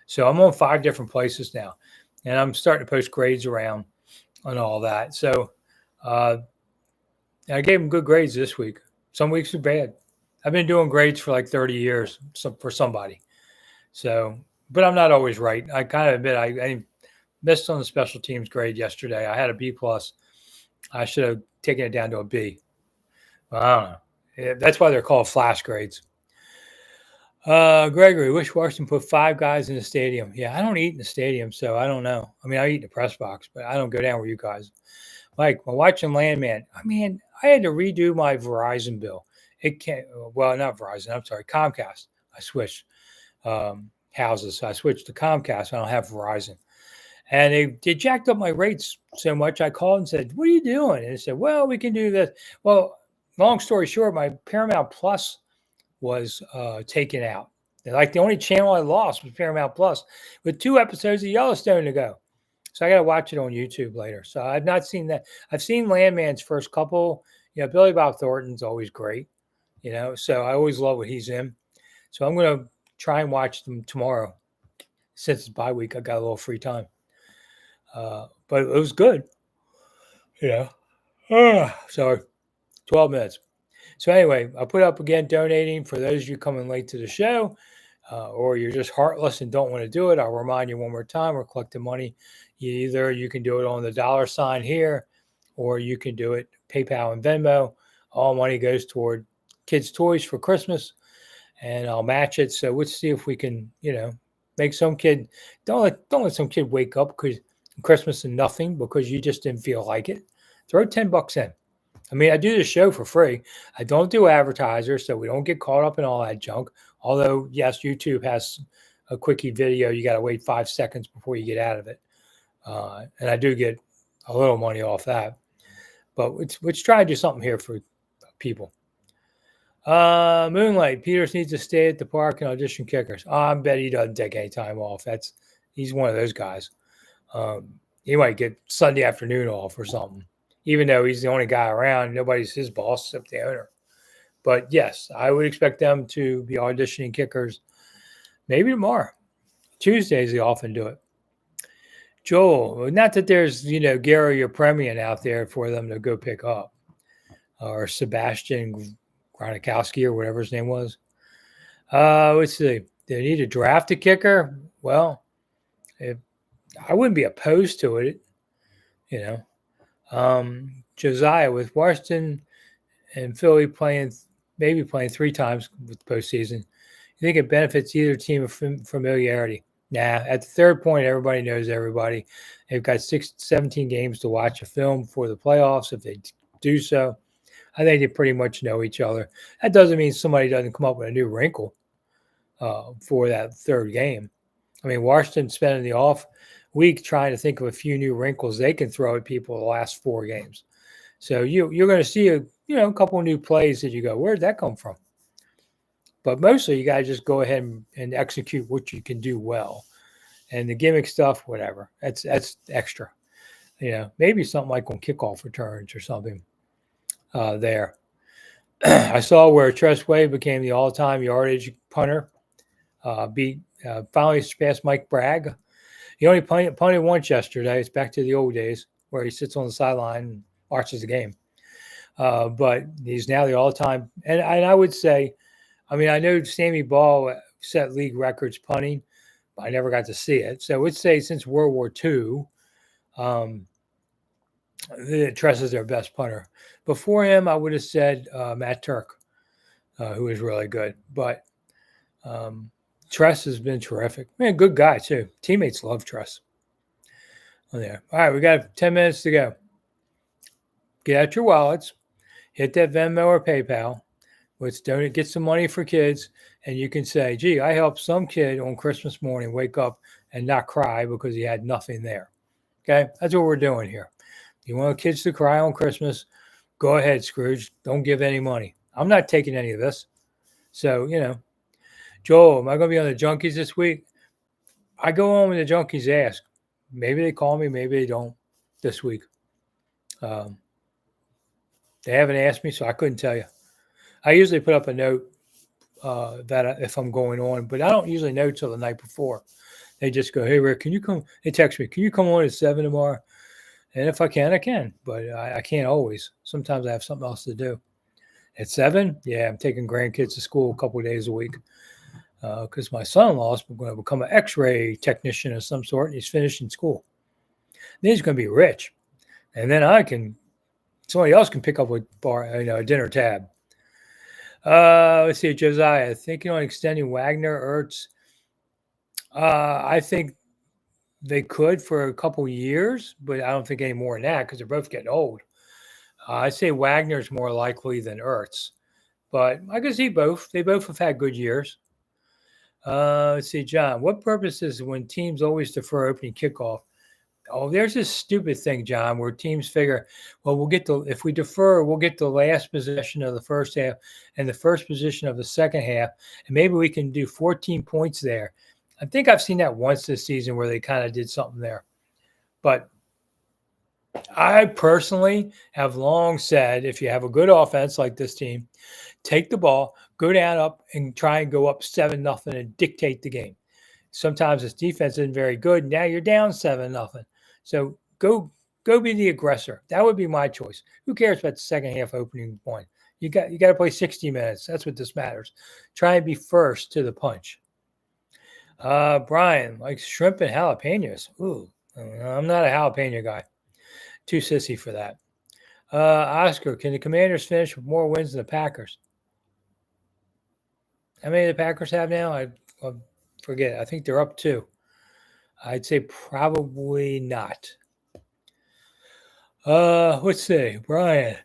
So I'm on 5 different places now, and I'm starting to post grades around on all that. So I gave them good grades this week. Some weeks are bad. I've been doing grades for like 30 years for somebody. So, but I'm not always right. I kind of admit I missed on the special teams grade yesterday. I had a B plus. I should have taken it down to a B. Well, I don't know. That's why they're called flash grades. Gregory, wish Washington put 5 guys in the stadium. Yeah, I don't eat in the stadium, so I don't know. I mean, I eat in the press box, but I don't go down where you guys. Like, I'm watching Landman. I mean, I had to redo my Verizon bill. It can't, well, not Verizon, I'm sorry, Comcast. I switched houses. So I switched to Comcast. I don't have Verizon. And they jacked up my rates so much. I called and said, "What are you doing?" And they said, "Well, we can do this." Well, long story short, my Paramount Plus was taken out. Like the only channel I lost was Paramount Plus with 2 episodes of Yellowstone to go. So I got to watch it on YouTube later. So I've not seen that. I've seen Landman's first couple. Billy Bob Thornton's always great. So I always love what he's in. So I'm going to try and watch them tomorrow. Since it's bye week, I got a little free time. But it was good. So 12 minutes. So anyway, I'll put up again donating for those of you coming late to the show, or you're just heartless and don't want to do it. I'll remind you one more time, we're collecting money. Either you can do it on the $ here, or you can do it PayPal and Venmo. All money goes toward kids' toys for Christmas, and I'll match it. So let's see if we can, make some kid, don't let some kid wake up because Christmas and nothing because you just didn't feel like it. Throw $10 in. I mean, I do the show for free. I don't do advertisers, so we don't get caught up in all that junk. Although, yes, YouTube has a quickie video. You got to wait 5 seconds before you get out of it. And I do get a little money off that. But let's try to do something here for people. Moonlight. Peters needs to stay at the park and audition kickers. I bet he doesn't take any time off. He's one of those guys. He might get Sunday afternoon off or something. Even though he's the only guy around, nobody's his boss except the owner. But yes, I would expect them to be auditioning kickers maybe tomorrow. Tuesdays, they often do it. Joel, not that there's, Gary or Premian out there for them to go pick up. Or Sebastian Gronikowski or whatever his name was. Let's see. They need to draft a kicker. Well, I wouldn't be opposed to it, Josiah, with Washington and Philly maybe playing 3 times with the postseason, you think it benefits either team of familiarity? Nah, at the third point, everybody knows everybody. They've got 17 games to watch a film for the playoffs. If they do so, I think they pretty much know each other. That doesn't mean somebody doesn't come up with a new wrinkle for that third game. I mean, Washington's spending the off week trying to think of a few new wrinkles they can throw at people the last 4 games. So you're going to see a couple of new plays that you go, where'd that come from? But mostly you got to just go ahead and execute what you can do well. And the gimmick stuff, whatever, that's extra. Maybe something like on kickoff returns or something there. I saw where Tressway became the all-time yardage punter. Finally surpassed Mike Bragg. He only punted once yesterday. It's back to the old days where he sits on the sideline and watches the game. But he's now the all-time. And I would say, I mean, I know Sammy Ball set league records punting, but I never got to see it. So I would say since World War II, Tress is their best punter. Before him, I would have said Matt Turk, who is really good. But um, Tress has been terrific. Man, good guy too. Teammates love Tress. On there. All right, we got 10 minutes to go. Get out your wallets, hit that Venmo or PayPal. Let's donate, get some money for kids, and you can say, "Gee, I helped some kid on Christmas morning wake up and not cry because he had nothing there." Okay, that's what we're doing here. You want kids to cry on Christmas? Go ahead, Scrooge. Don't give any money. I'm not taking any of this. So, Joel, am I going to be on the Junkies this week? I go on when the Junkies ask. Maybe they call me, maybe they don't this week. They haven't asked me, so I couldn't tell you. I usually put up a note that if I'm going on, but I don't usually know till the night before. They just go, "Hey, Rick, can you come?" They text me, "Can you come on at 7 tomorrow?" And if I can, I can, but I can't always. Sometimes I have something else to do. At 7, yeah, I'm taking grandkids to school a couple of days a week because my son-in-law is going to become an X-ray technician of some sort, and he's finishing school. Then he's going to be rich, and then somebody else can pick up a dinner tab. Let's see, Josiah, thinking on extending Wagner, Ertz. I think they could for a couple years, but I don't think any more than that because they're both getting old. I'd say Wagner's more likely than Ertz, but I can see both. They both have had good years. Let's see, John. What purpose is when teams always defer opening kickoff? Oh, there's this stupid thing, John, where teams figure, well, if we defer, we'll get the last possession of the first half and the first position of the second half, and maybe we can do 14 points there. I think I've seen that once this season where they kind of did something there. But I personally have long said, if you have a good offense like this team, take the ball, go down up, and try and go up 7-0 and dictate the game. Sometimes this defense isn't very good. Now you're down 7-0. So go be the aggressor. That would be my choice. Who cares about the second half opening point? You got to play 60 minutes. That's what this matters. Try and be first to the punch. Brian likes shrimp and jalapenos. Ooh, I'm not a jalapeno guy. Too sissy for that. Oscar, can the Commanders finish with more wins than the Packers? How many do the Packers have now? I forget. I think they're up 2. I'd say probably not. Let's see. Brian.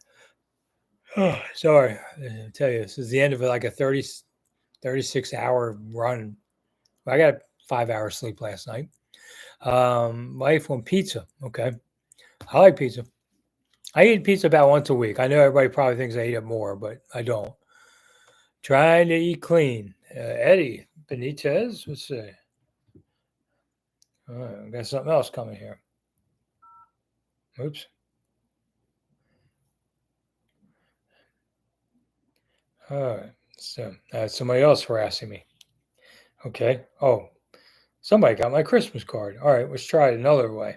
Oh, sorry. I tell you, this is the end of like a 36-hour run. I got 5 hours sleep last night. Life on pizza. Okay. I like pizza. I eat pizza about once a week. I know everybody probably thinks I eat it more, but I don't. Trying to eat clean. Eddie Benitez. Let's see. All right, I got something else coming here. Oops. All right. So somebody else harassing me. Okay. Oh, somebody got my Christmas card. All right. Let's try it another way.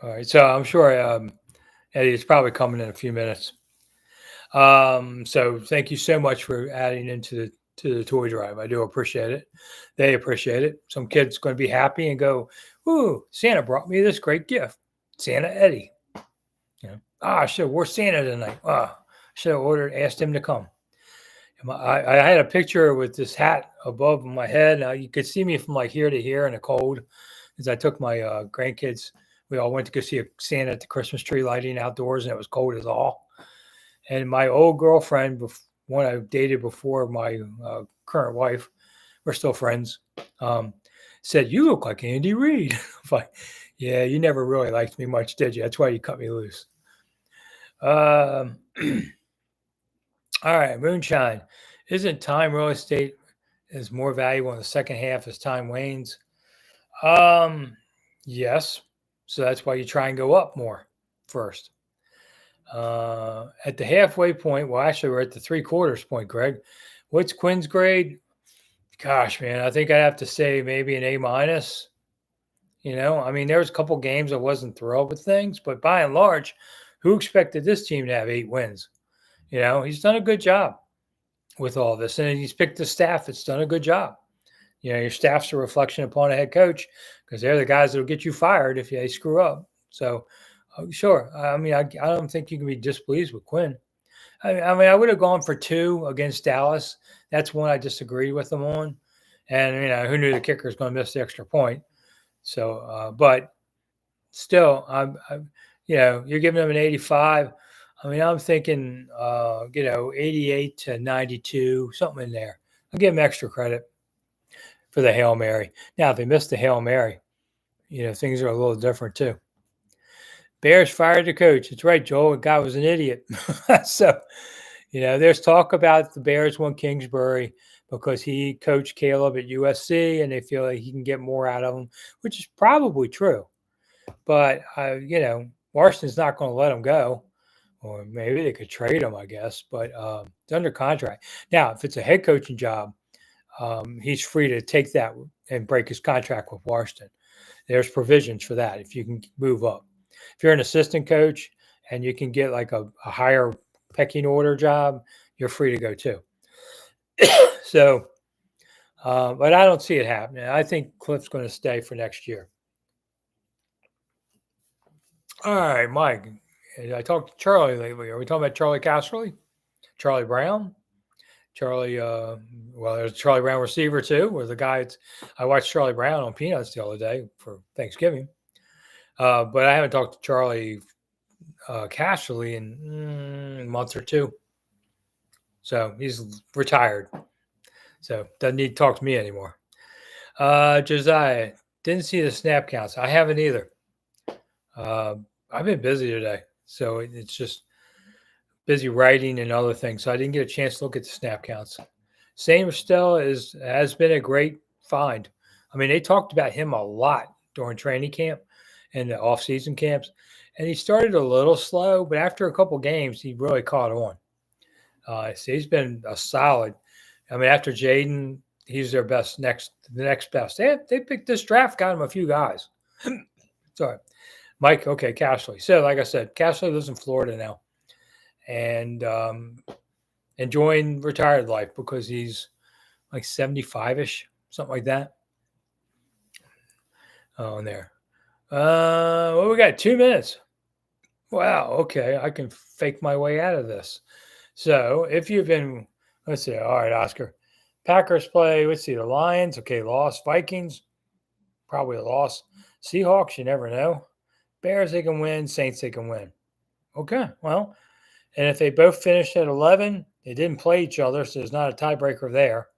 All right. So I'm sure Eddie is probably coming in a few minutes. So thank you so much for adding into the toy drive. I do appreciate it. They appreciate it. Some kid's going to be happy and go, "Ooh, Santa brought me this great gift." Santa Eddie. I should have wore Santa tonight. Should have asked him to come. I had a picture with this hat above my head. Now you could see me from like here to here in the cold, because I took my grandkids. We all went to go see a Santa at the Christmas tree lighting outdoors, and it was cold as all. And my old girlfriend, one I dated before my current wife, we're still friends, said, "You look like Andy Reid." I'm like, "Yeah, you never really liked me much, did you? That's why you cut me loose." All right, Moonshine. Isn't time real estate is more valuable in the second half as time wanes? Yes. So that's why you try and go up more first. At the halfway point, well, actually, we're at the 3/4 point, Greg. What's Quinn's grade? Gosh, man, I think I'd have to say maybe an A-. I mean, there was a couple games I wasn't thrilled with things, but by and large, who expected this team to have 8 wins? He's done a good job with all this, and he's picked the staff that's done a good job. Your staff's a reflection upon a head coach because they're the guys that'll get you fired if they screw up. So, sure. I mean, I don't think you can be displeased with Quinn. I mean, I would have gone for 2 against Dallas. That's one I disagreed with them on. And, who knew the kicker was going to miss the extra point? So, but still, you're giving them an 85. I mean, I'm thinking, 88 to 92, something in there. I'll give them extra credit for the Hail Mary. Now, if they miss the Hail Mary, things are a little different too. Bears fired the coach. That's right, Joel. The guy was an idiot. So, there's talk about the Bears won Kingsbury because he coached Caleb at USC and they feel like he can get more out of him, which is probably true. But, Washington's not going to let him go. Or maybe they could trade him, I guess. But it's under contract. Now, if it's a head coaching job, he's free to take that and break his contract with Washington. There's provisions for that if you can move up. If you're an assistant coach and you can get like a higher pecking order job, you're free to go too. So, but I don't see it happening. I think Cliff's going to stay for next year. All right, Mike. I talked to Charlie lately. Are we talking about Charlie Casserly? Charlie Brown? Charlie, there's Charlie Brown receiver too, where the guy, I watched Charlie Brown on Peanuts the other day for Thanksgiving. But I haven't talked to Charlie Casserly in a month or two. So he's retired. So doesn't need to talk to me anymore. Josiah, didn't see the snap counts. I haven't either. I've been busy today. So it's just busy writing and other things. So I didn't get a chance to look at the snap counts. Sam Estelle has been a great find. I mean, they talked about him a lot during training camp and the off-season camps. And he started a little slow, but after a couple games, he really caught on. So he's been a solid. I mean, after Jaden, he's their the next best. They picked this draft, got him a few guys. Sorry. Mike, okay, Cashley. So, like I said, Cashley lives in Florida now and enjoying retired life because he's like 75-ish, something like that. Oh, in there. Well, we got 2 minutes. Wow, okay, I can fake my way out of this. So if you've been, let's see, all right, Oscar. Packers play, let's see, the Lions, okay, loss. Vikings, probably a loss. Seahawks, you never know. Bears, they can win. Saints, they can win. Okay, well, and if they both finished at 11, they didn't play each other, so there's not a tiebreaker there.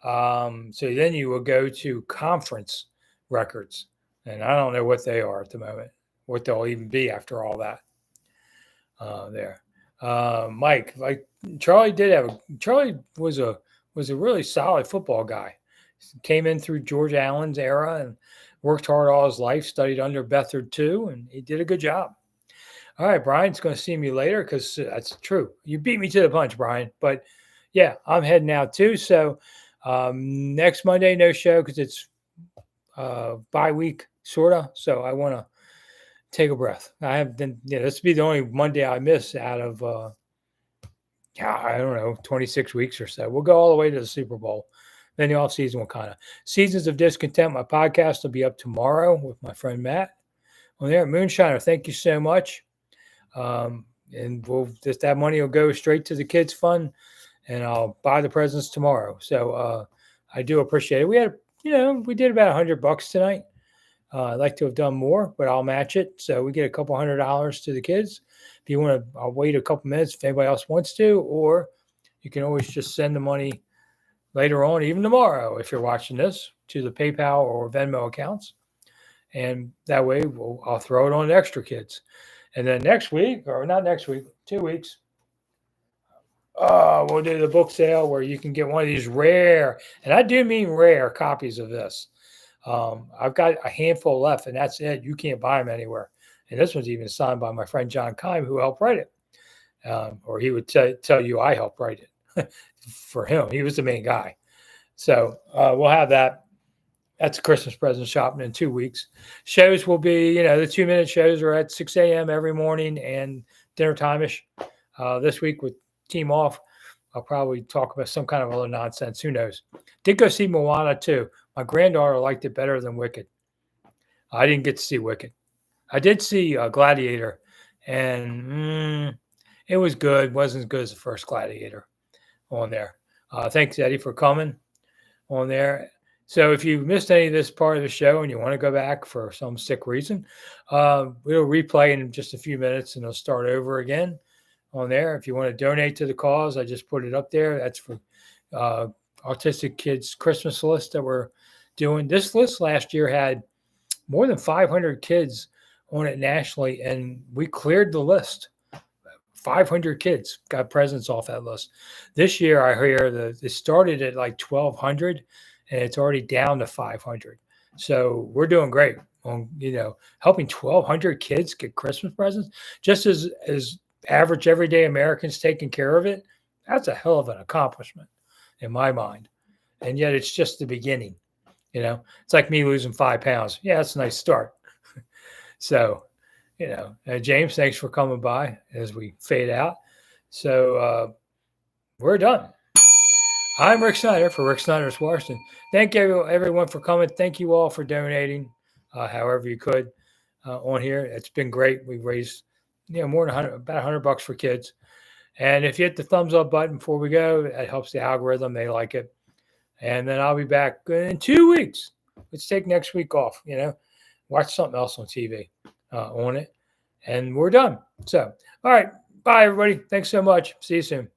So then you will go to conference records, and I don't know what they are at the moment, what they'll even be after all that. There, Mike, like Charlie was a really solid football guy. Came in through George Allen's era and worked hard all his life. Studied under Bethard too, and he did a good job. All right, Brian's going to see me later because that's true. You beat me to the punch, Brian. But yeah, I'm heading out too. So next Monday, no show because it's bye week, sort of. So I want to take a breath. I have been, this will be the only Monday I miss out of, I don't know, 26 weeks or so. We'll go all the way to the Super Bowl. Then the off season will kind of. Seasons of Discontent, my podcast will be up tomorrow with my friend Matt. On there, Moonshiner, thank you so much. And that money will go straight to the kids' fund, and I'll buy the presents tomorrow. So I do appreciate it. We had, we did about $100 tonight. I'd like to have done more, but I'll match it. So we get a couple $100 to the kids. If you want to, I'll wait a couple minutes if anybody else wants to, or you can always just send the money later on, even tomorrow, if you're watching this, to the PayPal or Venmo accounts. And that way I'll throw it on to extra kids. And then next week, or not next week, 2 weeks, we'll do the book sale where you can get one of these rare, and I do mean rare, copies of this. I've got a handful left, and that's it. You can't buy them anywhere. And this one's even signed by my friend John Kime, who helped write it. Or he would tell you I helped write it for him. He was the main guy. So we'll have that. That's a Christmas present shopping in 2 weeks. Shows will be, the 2-minute shows are at 6 a.m. every morning and dinner time-ish. This week with team off, I'll probably talk about some kind of other nonsense. Who knows? Did go see Moana too. My granddaughter liked it better than Wicked. I didn't get to see Wicked. I did see Gladiator, and it was good. Wasn't as good as the first Gladiator on there. Thanks, Eddie, for coming on there. So if you missed any of this part of the show and you want to go back for some sick reason, we'll replay in just a few minutes and it'll start over again on there. If you want to donate to the cause, I just put it up there. That's for uh, Autistic Kids Christmas list that we're doing. This list last year had more than 500 kids on it nationally, and we cleared the list. 500 kids got presents off that list. This year, I hear that it started at like 1,200, and it's already down to 500. So we're doing great on helping 1,200 kids get Christmas presents, just as average everyday Americans taking care of it. That's a hell of an accomplishment in my mind, and yet it's just the beginning. It's like me losing 5 pounds. Yeah, that's a nice start. So, James, thanks for coming by as we fade out. So we're done. I'm Rick Snider for Rick Snider's Washington. Thank you, everyone, for coming. Thank you all for donating, however you could, on here. It's been great. We've raised, more than about $100 for kids. And if you hit the thumbs up button before we go, it helps the algorithm. They like it. And then I'll be back in 2 weeks. Let's take next week off, watch something else on TV on it. And we're done. So, all right. Bye, everybody. Thanks so much. See you soon.